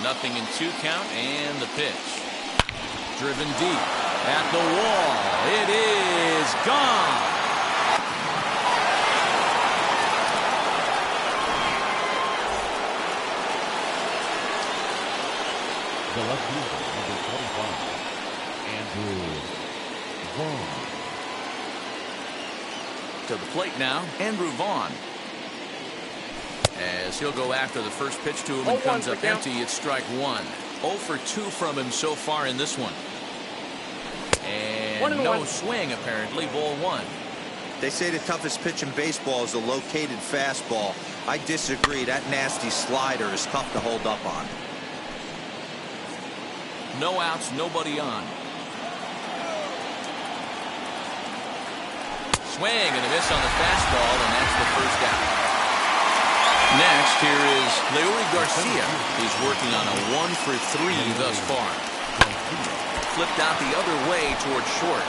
Nothing in 2 count, and the pitch. Driven deep at the wall. It is gone. The left fielder, number 25, Andrew Vaughn. To the plate now, Andrew Vaughn. As he'll go after the first pitch to him and comes up empty, it's strike 1. 0 for 2 from him so far in this one. And no swing, apparently, ball 1. They say the toughest pitch in baseball is a located fastball. I disagree. That nasty slider is tough to hold up on. No outs, nobody on. Swing and a miss on the fastball, and that's the first out. Next, here is Leury Garcia. He's working on a 1 for 3 thus far. Flipped out the other way towards short.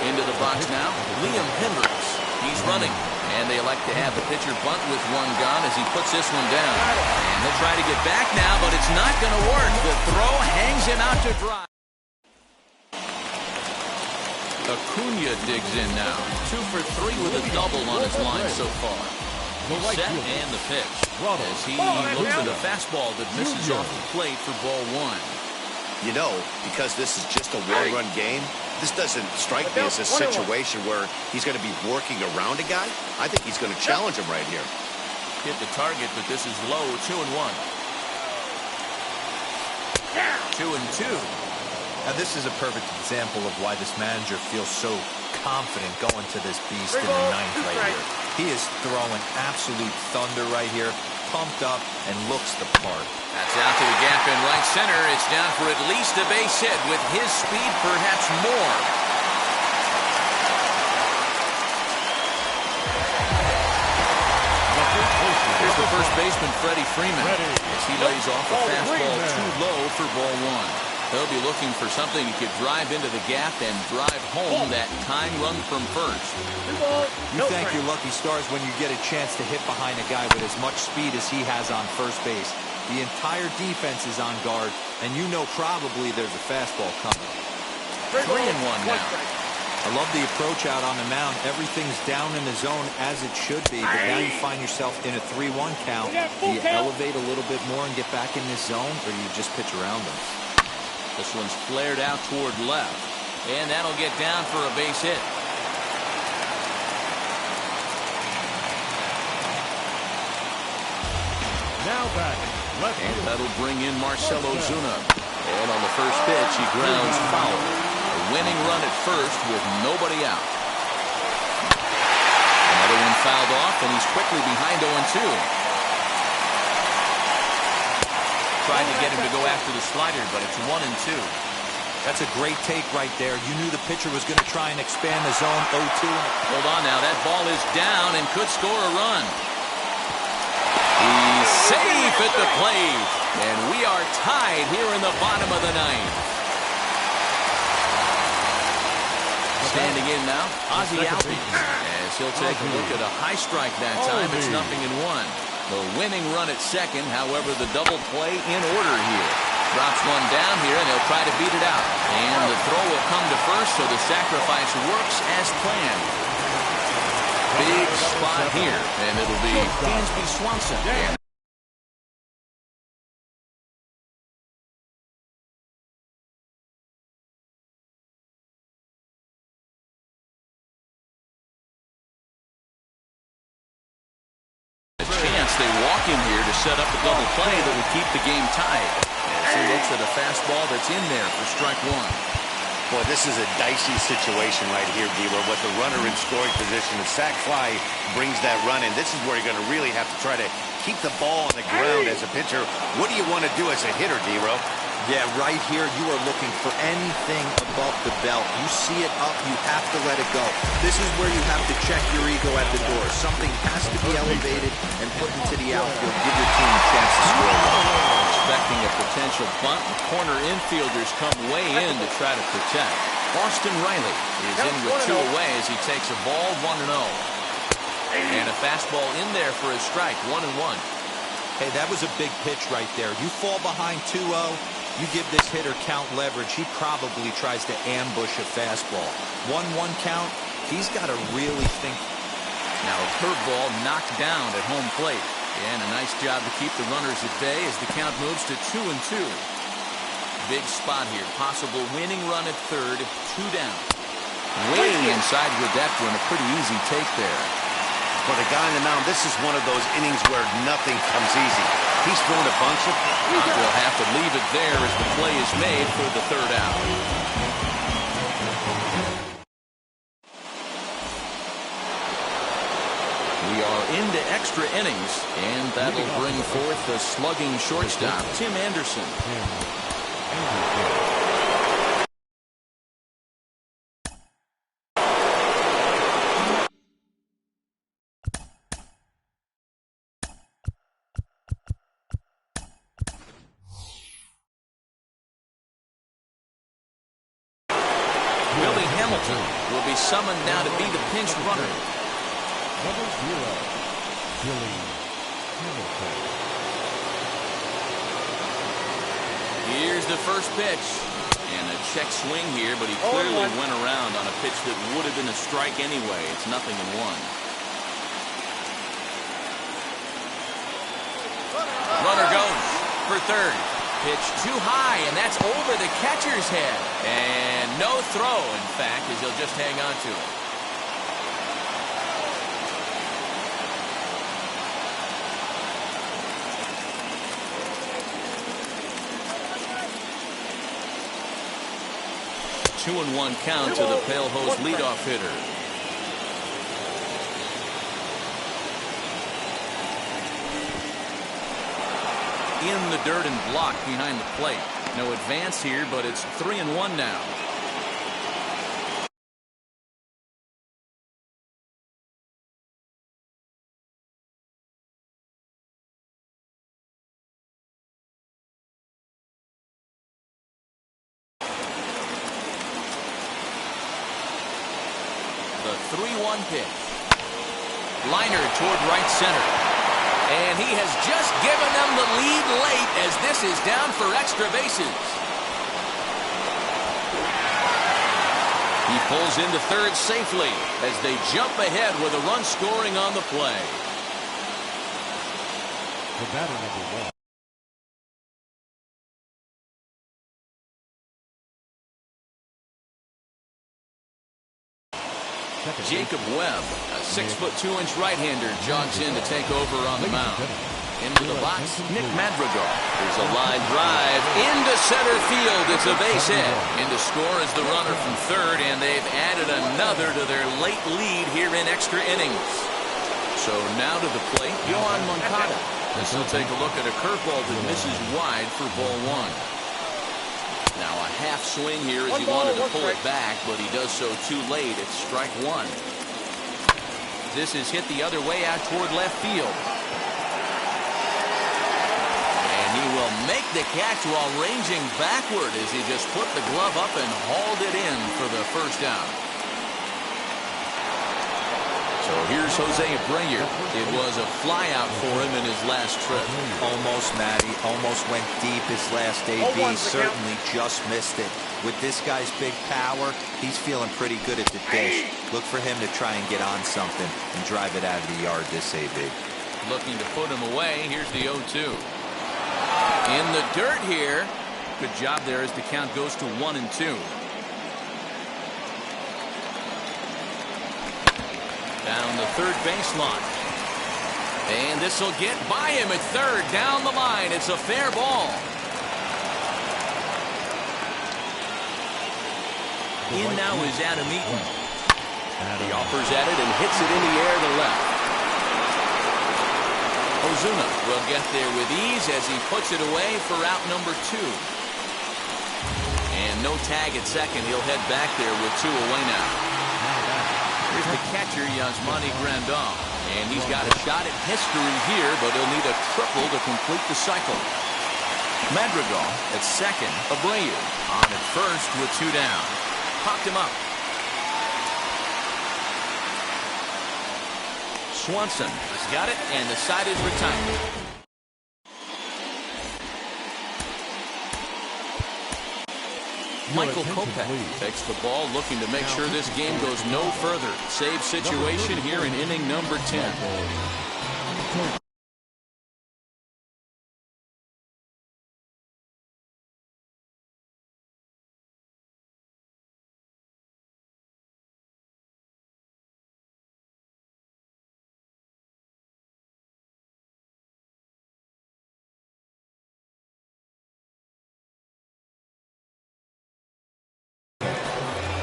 Into the box now, Liam Hendriks. He's running, and they elect to have the pitcher bunt with 1 gone as he puts this one down. And he'll try to get back now, but it's not going to work. The throw hangs him out to dry. Acuna digs in now. 2 for 3 with a double on his line so far. He's set and the pitch. As he looks at a fastball that misses off the plate for ball 1. You know, because this is just a 1-run game, this doesn't strike me as a situation where he's going to be working around a guy. I think he's going to challenge him right here. Hit the target, but this is low. 2-1. 2-2. Now, this is a perfect example of why this manager feels so confident going to this beast in the 9th right here. He is throwing absolute thunder right here, pumped up, and looks the part. That's out to the gap in right center. It's down for at least a base hit. With his speed, perhaps more. Here's the first baseman, Freddie Freeman, as he lays off a fastball too low for ball 1. They'll be looking for something he could drive into the gap and drive home that tying run from first. You thank your lucky stars when you get a chance to hit behind a guy with as much speed as he has on first base. The entire defense is on guard, and you know probably there's a fastball coming. 3-1 now. I love the approach out on the mound. Everything's down in the zone as it should be, but now you find yourself in a 3-1 count. Do you elevate a little bit more and get back in this zone, or do you just pitch around them? This one's flared out toward left, and that'll get down for a base hit. Now back. And that'll bring in Marcell Ozuna. And on the first pitch, he grounds foul. A winning run at first with nobody out. Another one fouled off, and he's quickly behind 0-2. Tried to get him to go after the slider, but it's 1-2. That's a great take right there. You knew the pitcher was going to try and expand the zone. 0-2. Hold on now. That ball is down and could score a run. He's safe at the plate. And we are tied here in the bottom of the ninth. Standing in now, Ozzie Albies. As he'll take a look at a high strike that time. It's 0-1. The winning run at second. However, the double play in order here. Drops one down here, and they'll try to beat it out. And the throw will come to first, so the sacrifice works as planned. Big spot here, and it'll be Dansby Swanson. Chance they walk in here to set up a double play that would keep the game tied. As he looks at a fastball that's in there for strike one. Boy, this is a dicey situation right here, D-Lo. With the runner in scoring position, the sac fly brings that run in. This is where you're going to really have to try to keep the ball on the ground as a pitcher. What do you want to do as a hitter, D-Lo? Yeah, right here, you are looking for anything above the belt. You see it up, you have to let it go. This is where you have to check your ego at the door. Something has to be elevated and put into the outfield. Give your team a chance to score a run. Expecting a potential bunt, corner infielders come way in to try to protect. Austin Riley is in with 2 away as he takes a ball 1-0. And a fastball in there for a strike, 1-1. Hey, that was a big pitch right there. You fall behind 2-0. You give this hitter count leverage, he probably tries to ambush a fastball. 1-1 count, he's got to really think. Now a curveball knocked down at home plate. And a nice job to keep the runners at bay as the count moves to 2-2. Big spot here. Possible winning run at third, 2 down. Way inside with that one. A pretty easy take there. For the guy on the mound, this is one of those innings where nothing comes easy. He's thrown a bunch of... We'll have to leave it there as the play is made for the third out. We are into extra innings, and that'll bring forth the slugging shortstop, Tim Anderson. Billy Hamilton will be summoned now to be the pinch runner. Billy Hamilton. Here's the first pitch. And a check swing here, but he clearly went around on a pitch that would have been a strike anyway. It's 0-1. Runner goes for third. Pitch too high, and that's over the catcher's head. And no throw, in fact, as he'll just hang on to it. Two and 1 count to the Pale Hose leadoff hitter. In the dirt and blocked behind the plate. No advance here, but it's 3-1 now. The 3-1 pitch. Liner toward right center. And he has just given them the lead late as this is down for extra bases. He pulls into third safely as they jump ahead with a run scoring on the play. The batter number 1. Jacob Webb, a 6'2" right-hander, jogs in to take over on the mound. Into the box, Nick Madrigal. There's a line drive into center field. It's a base hit. In to score is the runner from third, and they've added another to their late lead here in extra innings. So now to the plate, Yohan Moncada. This will take a look at a curveball that misses wide for ball 1. Now a half swing here as he wanted to pull it back, but he does so too late. It's strike 1. This is hit the other way out toward left field. And he will make the catch while ranging backward as he just put the glove up and hauled it in for the first out. So here's Jose Abreu. It was a flyout for him in his last trip. Almost, Matty. Almost went deep his last AB. Certainly just missed it. With this guy's big power, he's feeling pretty good at the dish. Look for him to try and get on something and drive it out of the yard this AB. Looking to put him away. Here's the 0-2. In the dirt here. Good job there as the count goes to 1-2. Down the third baseline. And this will get by him at third. Down the line. It's a fair ball. In now is Adam Eaton. He offers at it and hits it in the air to left. Ozuna will get there with ease as he puts it away for out number 2. And no tag at second. He'll head back there with 2 away now. Here's the catcher, Yasmani Grandal. And he's got a shot at history here, but he'll need a triple to complete the cycle. Madrigal at second. Abreu on at first with 2 down. Popped him up. Swanson has got it, and the side is retired. Michael Kopech takes the ball, looking to make sure this game goes no further. Save situation here in inning number 10.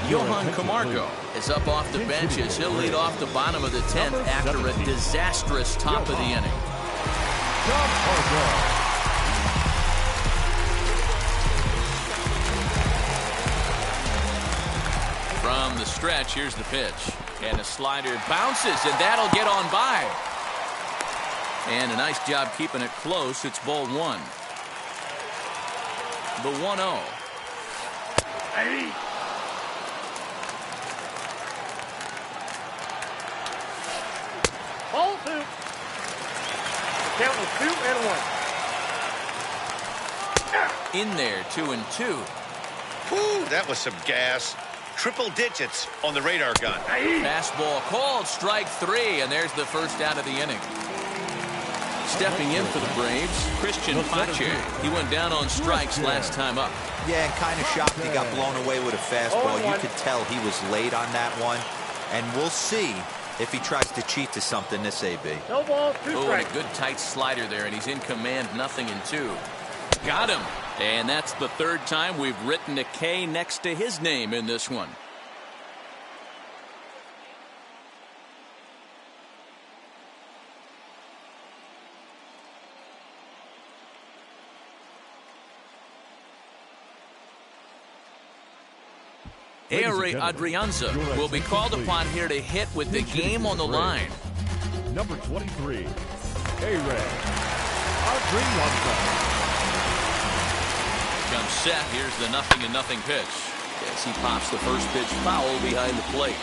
Johan Camargo is up off the bench as he'll lead off the bottom of the 10th after a disastrous top of the inning. From the stretch, here's the pitch. And a slider bounces, and that'll get on by. And a nice job keeping it close. It's ball 1. The 1-0. Hey. Ball 2. The count was 2 and 1. In there, 2-2. Whew, that was some gas. Triple digits on the radar gun. Fastball called, strike 3, and there's the first out of the inning. Stepping in for the Braves, Christian Pache. He went down on strikes last time up. Yeah, and kind of shocked he got blown away with a fastball. You could tell he was late on that one, and we'll see if he tries to cheat to something this AB. No ball, 2 Oh, and strikes. a good tight slider there, and he's in command, 0-2. Got him. And that's the third time we've written a K next to his name in this one. Ehire Adrianza will be called upon here to hit with the game on the line. Number 23, Ehire Adrianza. Comes set. Here's the 0-0 pitch. As he pops the first pitch foul behind the plate.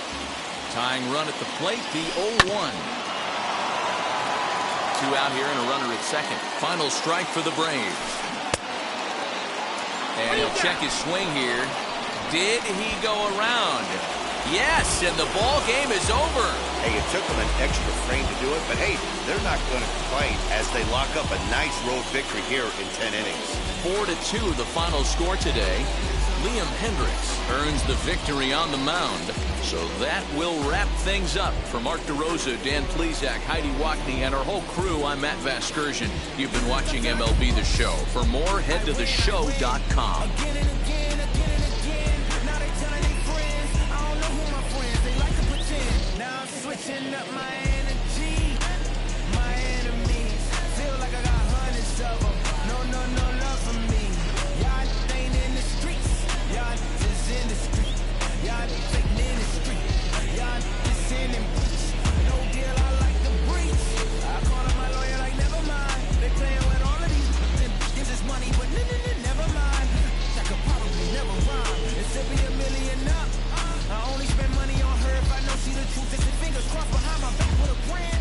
Tying run at the plate, the 0-1. 2 out here and a runner at second. Final strike for the Braves. And he'll check his swing here. Did he go around? Yes, and the ball game is over. Hey, it took them an extra frame to do it, but hey, they're not going to complain as they lock up a nice road victory here in 10 innings. 4-2 the final score today. Liam Hendriks earns the victory on the mound. So that will wrap things up. For Mark DeRosa, Dan Plesac, Heidi Wackney, and our whole crew, I'm Matt Vasgersian. You've been watching MLB The Show. For more, head to theshow.com. Switching up my energy, my enemies feel like I got hundreds of them. No love for me. Y'all ain't in the streets, y'all just in the street. Y'all faking in the street, y'all just in them beats. No deal, I like the breeze. I call up my lawyer like never mind. They playing with all of these. Gives us money, but never mind. I could probably never rhyme. It should be $1 million up. I only spend money on her if I know she the truth. It's the fingers crossed behind my back with a brand.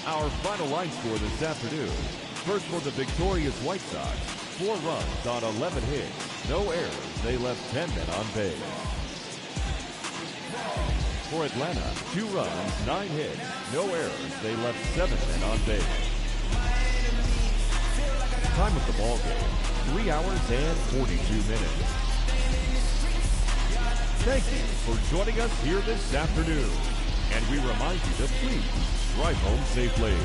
Our final line score this afternoon. First for the victorious White Sox, 4 runs on 11 hits, no errors. They left 10 men on base. For Atlanta, 2 runs, 9 hits, no errors. They left 7 men on base. Time of the ball game, 3 hours and 42 minutes. Thank you for joining us here this afternoon. And we remind you to please drive home safely.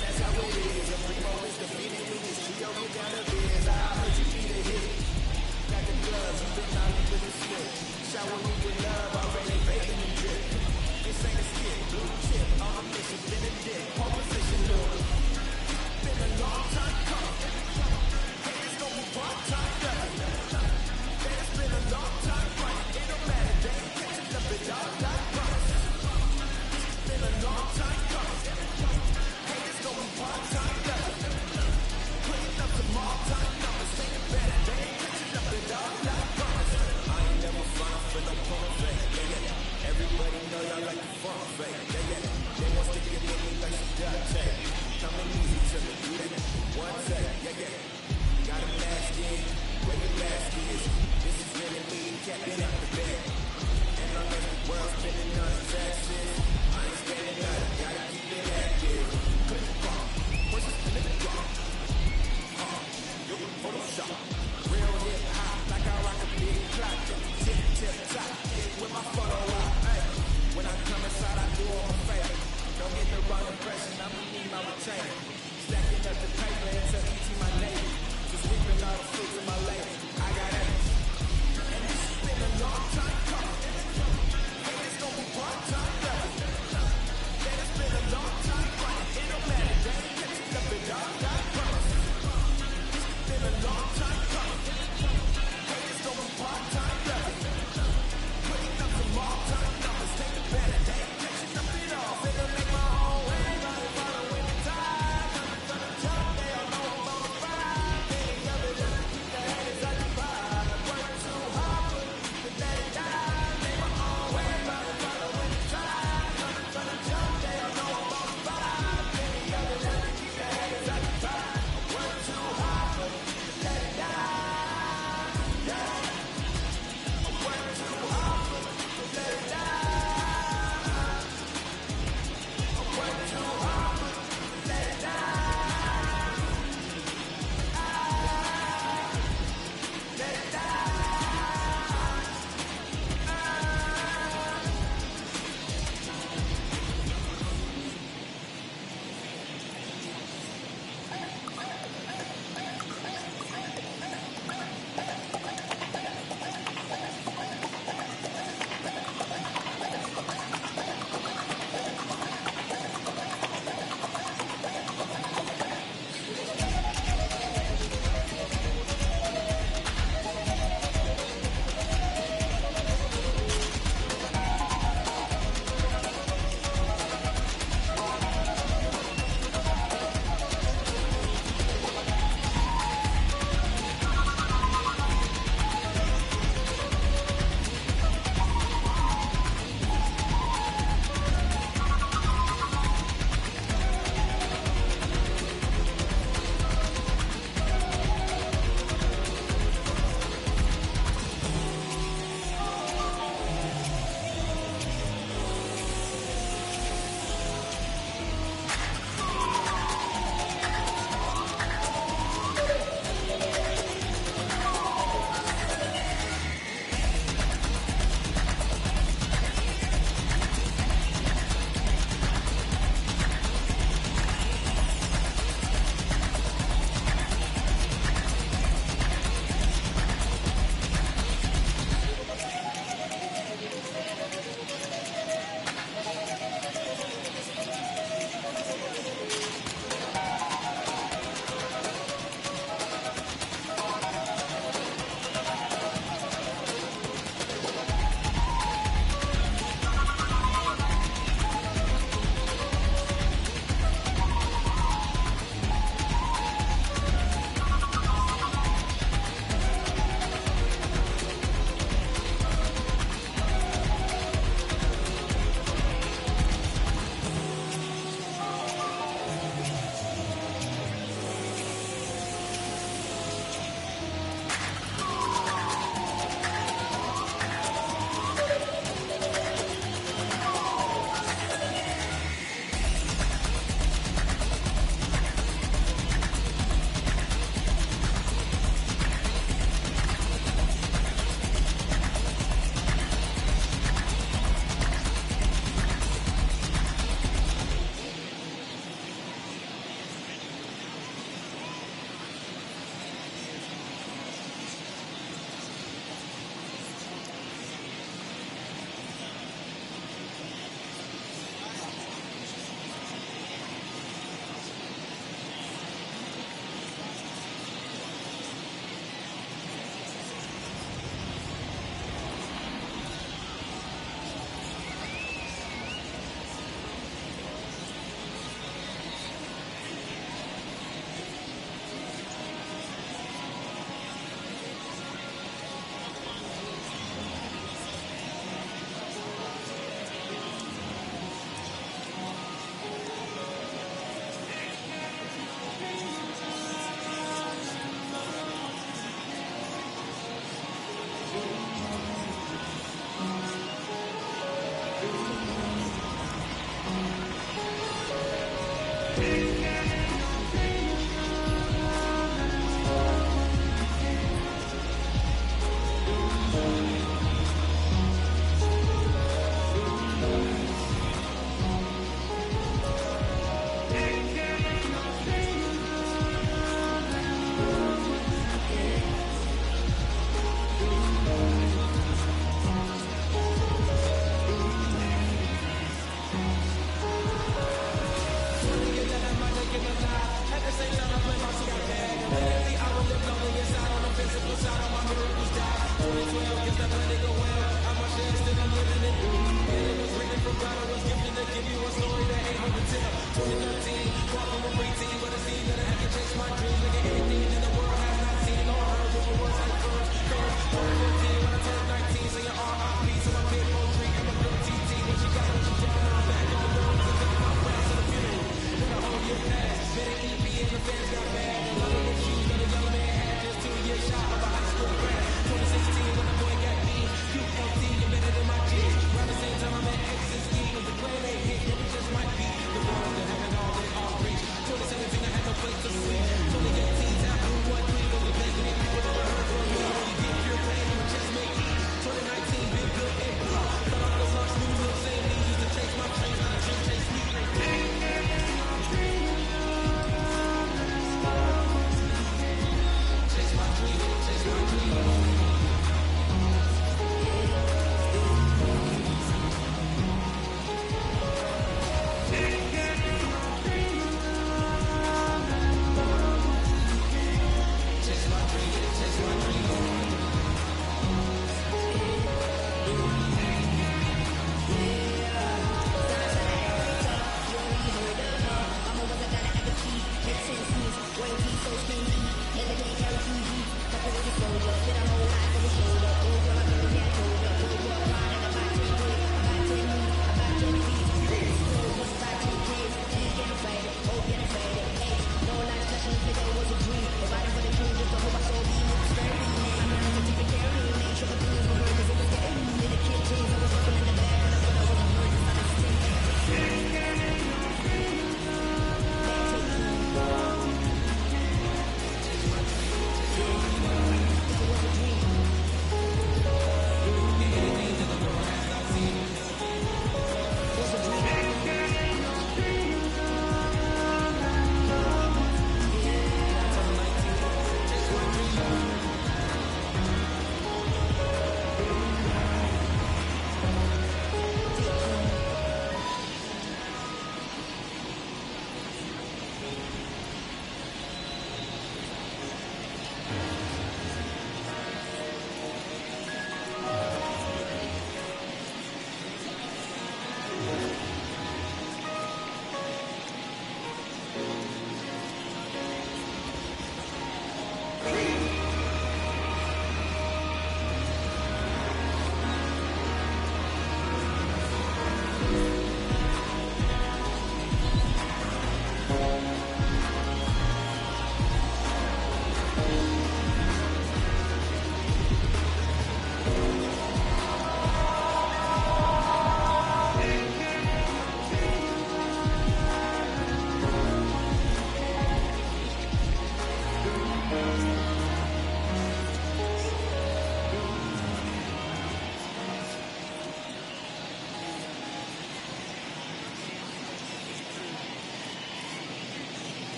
That's how it is. Primo is defeated with his trio. You gotta be his eye.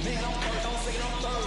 Man, I'm first, don't say it, I'm third.